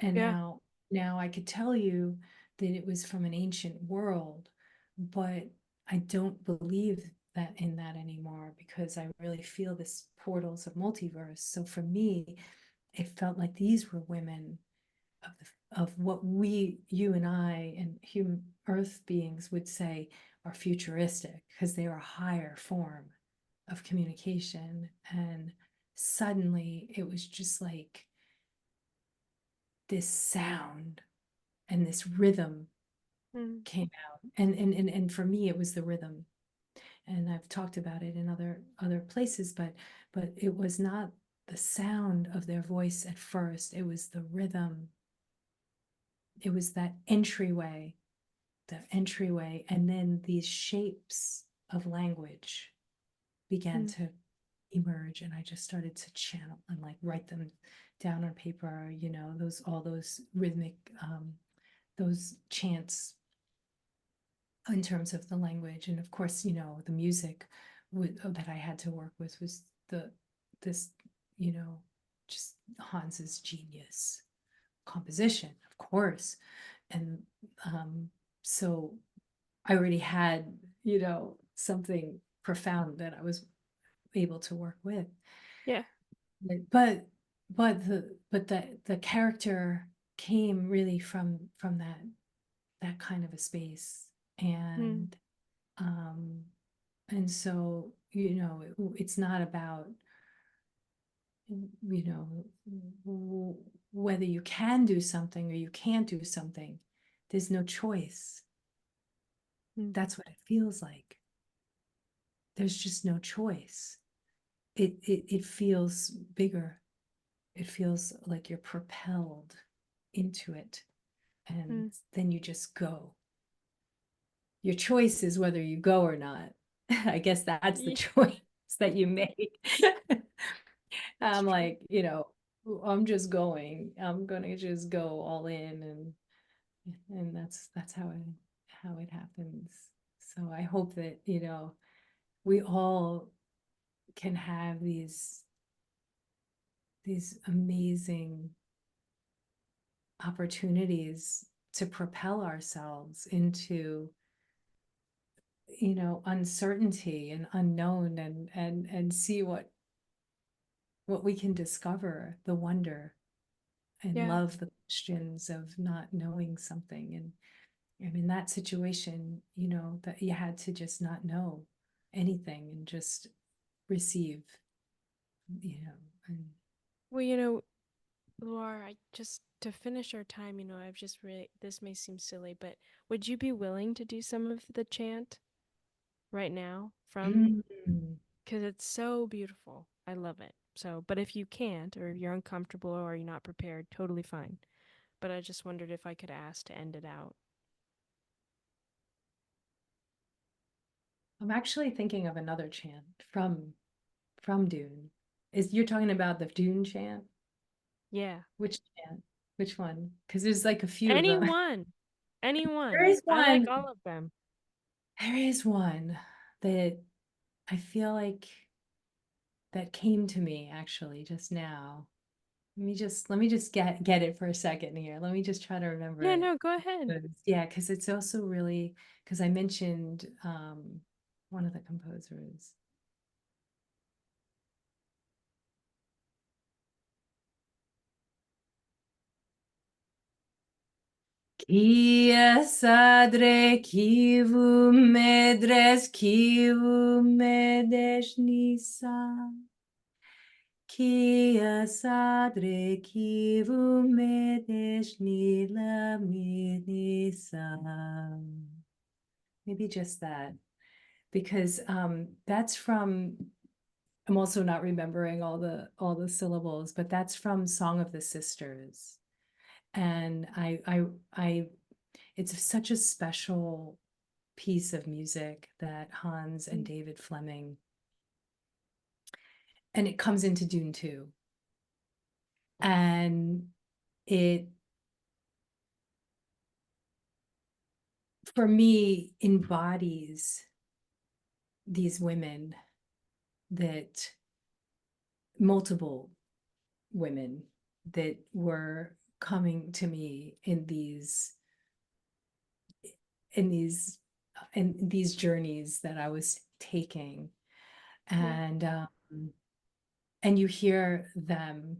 And Yeah. now I could tell you that it was from an ancient world, but I don't believe that in that anymore, because I really feel this portals of multiverse. So for me, it felt like these were women of what you and I and human earth beings would say are futuristic, because they are a higher form of communication. And suddenly it was just like this sound and this rhythm Mm. came out. And for me, it was the rhythm. And I've talked about it in other places, but it was not the sound of their voice at first. It was the rhythm. It was that entryway, and then these shapes of language began Mm. to emerge, and I just started to channel and like write them down on paper, those all those rhythmic those chants in terms of the language. And of course, the music that I had to work with was this, you know, just Hans's genius composition, of course. And so I already had, something profound that I was able to work with. Yeah. But the character came really from that kind of a space. Mm. Um and so, it's not about, you know whether you can do something or you can't do something. There's no choice. Mm. That's what it feels like. There's just no choice. It feels bigger. It feels like you're propelled into it, and Mm. then you just go. Your choice is whether you go or not. I guess that's the Yeah. choice that you make. It's I'm true. like, I'm just going. I'm gonna just go all in, and that's how it happens. So I hope that, we all can have these amazing opportunities to propel ourselves into, uncertainty and unknown, and see what we can discover, the wonder, and Yeah. love the questions of not knowing something. And in that situation, that you had to just not know anything and just receive, and Well, Loire, I just to finish our time, I've just really this may seem silly, but would you be willing to do some of the chant right now from mm, because it's so beautiful. I love it. So, but if you can't or you're uncomfortable or you're not prepared, totally fine. But I just wondered if I could ask to end it out. I'm actually thinking of another chant from Dune. Is You're talking about the Dune chant? Yeah. Which chant? Which one? Because there's like a few of them. Anyone. There Anyone. is I like one. all of them. There is one that I feel like that came to me actually just now. Let me just get it for a second here. Let me just try to remember Yeah, it. no, go ahead. Yeah, because it's also really, because I mentioned one of the composers. Kia sadre kivu medres kivu medes nisa. Kia sadre kivu medes nila nisa. Maybe just that, because that's from, I'm also not remembering all the syllables, but that's from Song of the Sisters. And I it's such a special piece of music that Hans and Mm. David Fleming, and it comes into Dune too. And it, for me, embodies these women, that multiple women that were coming to me in these in these journeys that I was taking. Yeah. And you hear them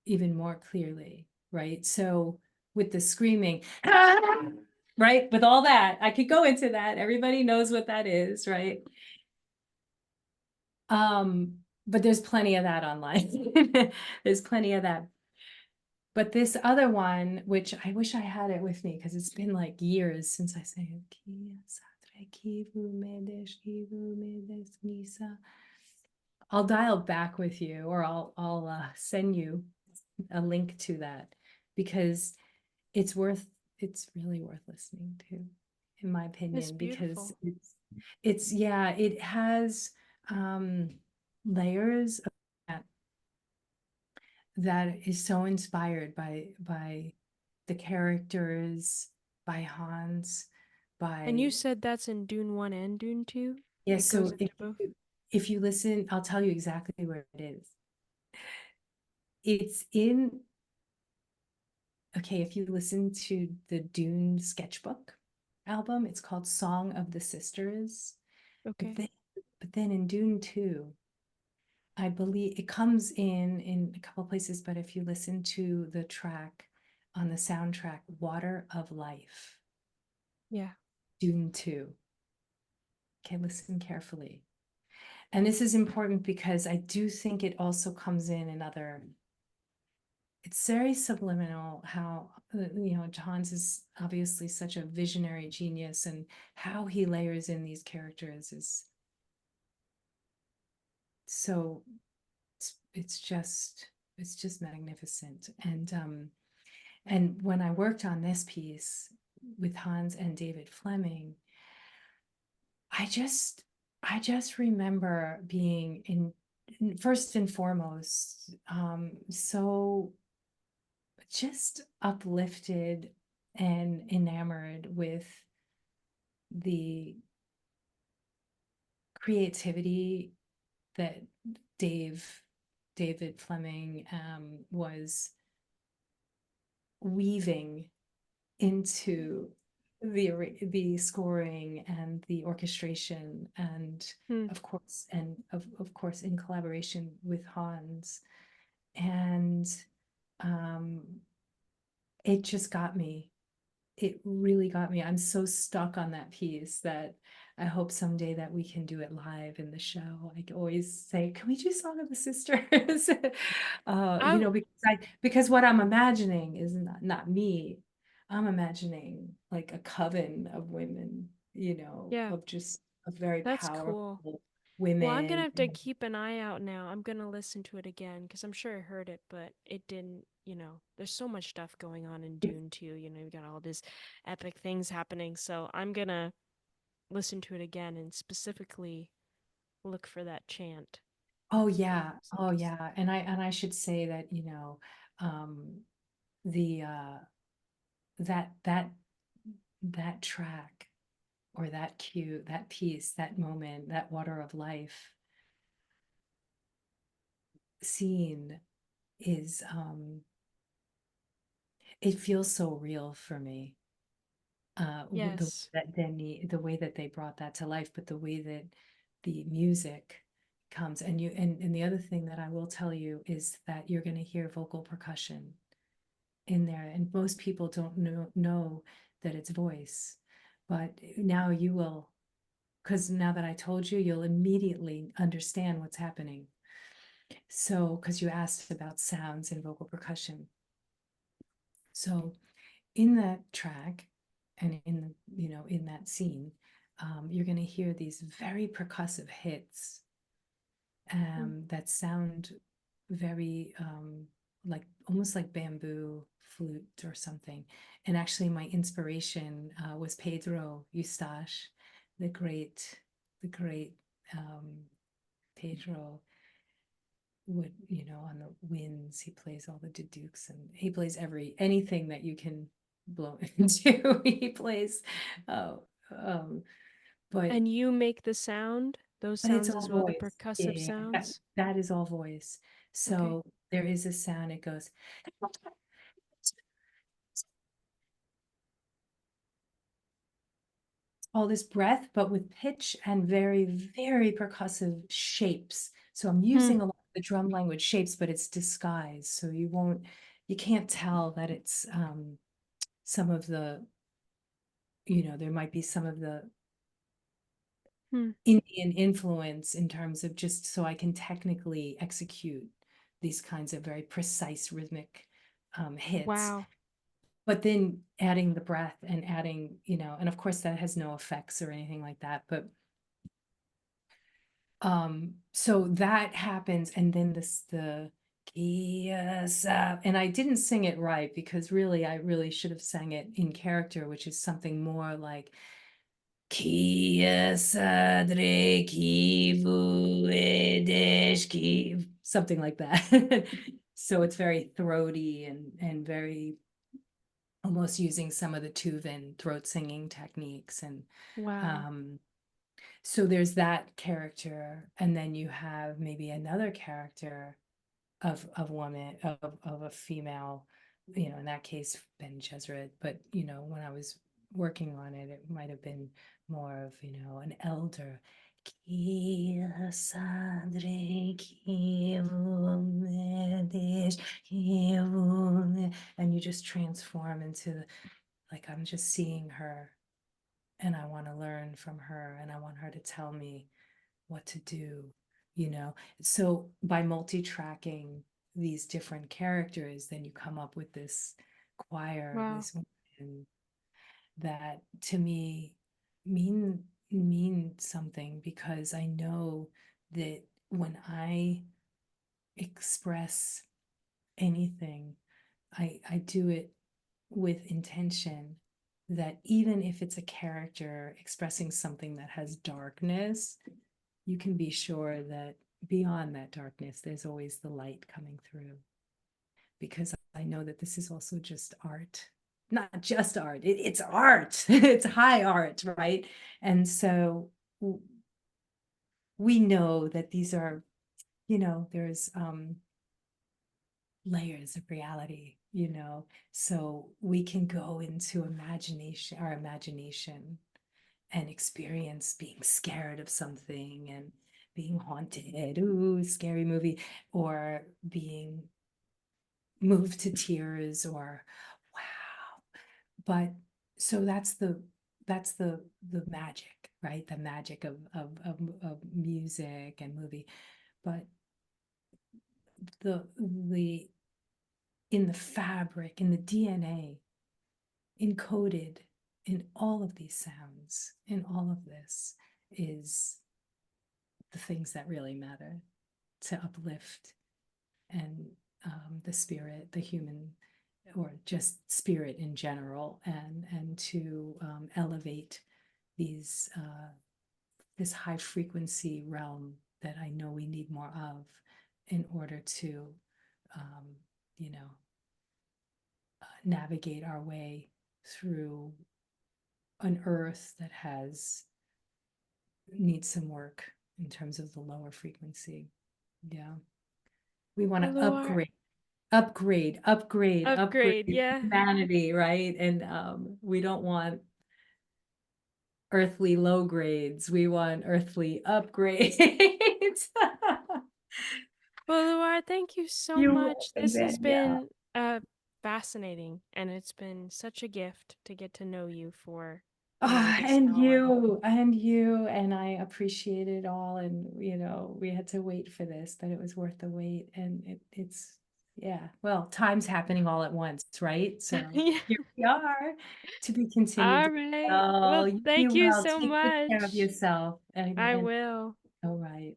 even more clearly, right? So with the screaming, right? With all that, I could go into that. Everybody knows what that is, right? But there's plenty of that online. There's plenty of that. But this other one, which I wish I had it with me because it's been like years since I sang it. I'll dial back with you, or I'll send you a link to that, because it's really worth listening to, in my It's opinion, because beautiful. it's yeah, it has um layers of that, that is so inspired by the characters, by Hans, And you by, said that's in Dune 1 and Dune 2? yeah. It goes So into both? if you listen, I'll tell you exactly where it is. It's in, okay, if you listen to the Dune sketchbook album, it's called Song of the Sisters. But Okay. then, but then in Dune 2, I believe it comes in a couple places, but if you listen to the track on the soundtrack, Water of Life, Yeah. Dune 2. Okay, listen carefully. And this is important because I do think it also comes in other, it's very subliminal how, Hans is obviously such a visionary genius, and how he layers in these characters is so, it's just magnificent. And when I worked on this piece with Hans and David Fleming, I just I just remember being first and foremost, so just uplifted and enamored with the creativity that Dave David Fleming was weaving into the scoring and the orchestration, and Hmm. of course in collaboration with Hans. And um it just got me. It really got me. I'm so stuck on that piece that I hope someday that we can do it live in the show. I always say, can we do Song of the Sisters? I Because what I'm imagining is not me. I'm imagining like a coven of women, yeah, of just of very that's cool. powerful Well, I'm gonna women. have to keep an eye out now. I'm gonna listen to it again because I'm sure I heard it, but it didn't, there's so much stuff going on in Dune too. You've got all these epic things happening. So I'm gonna listen to it again and specifically look for that chant. Oh That yeah. makes Oh sense. yeah. And I should say that, um the that that track, or that cue, that piece, that moment, that Water of Life scene is, it feels so real for me. The Yes. the way that they brought that to life, but the way that the music comes. And, the other thing that I will tell you is that you're going to hear vocal percussion. in there, and most people don't know that it's voice. But now you will, because now that I told you, you'll immediately understand what's happening. So, because you asked about sounds and vocal percussion. So, in that track and in the, in that scene, you're going to hear these very percussive hits Mm. that sound very like almost like bamboo flute or something. And actually, my inspiration was Pedro Eustache, the great, the great um, Pedro would, on the winds, he plays all the dudukes and he plays anything that you can blow into. He plays. Uh, um, but And you make the sound, those but it's sounds all as well, the voice. Yeah, percussive yeah, yeah. That, sounds. that is all voice. Okay. So there is a sound, it goes all this breath, but with pitch and very, very percussive shapes. So I'm Hmm. using a lot of the drum language shapes, but it's disguised. So you can't tell that it's some of the, there might be some of the Hmm. Indian influence in terms of just so I can technically execute these kinds of very precise rhythmic hits. Wow. But then adding the breath and adding, and of course that has no effects or anything like that. But so that happens, and then the yes, and I didn't sing it right because really I really should have sang it in character, which is something more like Kia sadre ki vu edesh ki, something like that. So it's very throaty and very almost using some of the Tuvan throat singing techniques. And Wow. um, so there's that character, and then you have maybe another character of woman of a female, in that case Ben Gesserit. But when I was working on it, it might have been more of an elder. And you just transform into like I'm just seeing her, and I want to learn from her, and I want her to tell me what to do, you know? So by multi-tracking these different characters, then you come up with this choir, Wow. this woman that to me mean something, because I know that when I express anything, I do it with intention, that even if it's a character expressing something that has darkness, you can be sure that beyond that darkness, there's always the light coming through. Because I know that this is also just art, not just art, it's art, it's high art, right? And so we know that these are, there's layers of reality, so we can go into our imagination and experience being scared of something and being haunted, ooh, scary movie, or being moved to tears, or wow. But so that's the magic, right? The magic of music and movie. But the in the fabric, in the DNA, encoded in all of these sounds, in all of this, is the things that really matter to uplift, and the spirit, the human, or just spirit in general, and to elevate these this high frequency realm that I know we need more of in order to, um, you know, navigate our way through an earth that needs some work in terms of the lower frequency. Yeah. We want Well, to Loire, upgrade upgrade. Yeah. humanity, right? And we don't want earthly low grades. We want earthly upgrades. Well, Loire, thank you so You much. welcome, This has Ben. Yeah. been fascinating, and it's been such a gift to get to know you for, Ah, this hour. and I appreciate it all, and, we had to wait for this, but it was worth the wait, and it's yeah, well, time's happening all at once, right? So, Yeah. here we are, to be continued. All right. Well, Well, you be thank you well, so take good care of much. yourself, I and will. alright.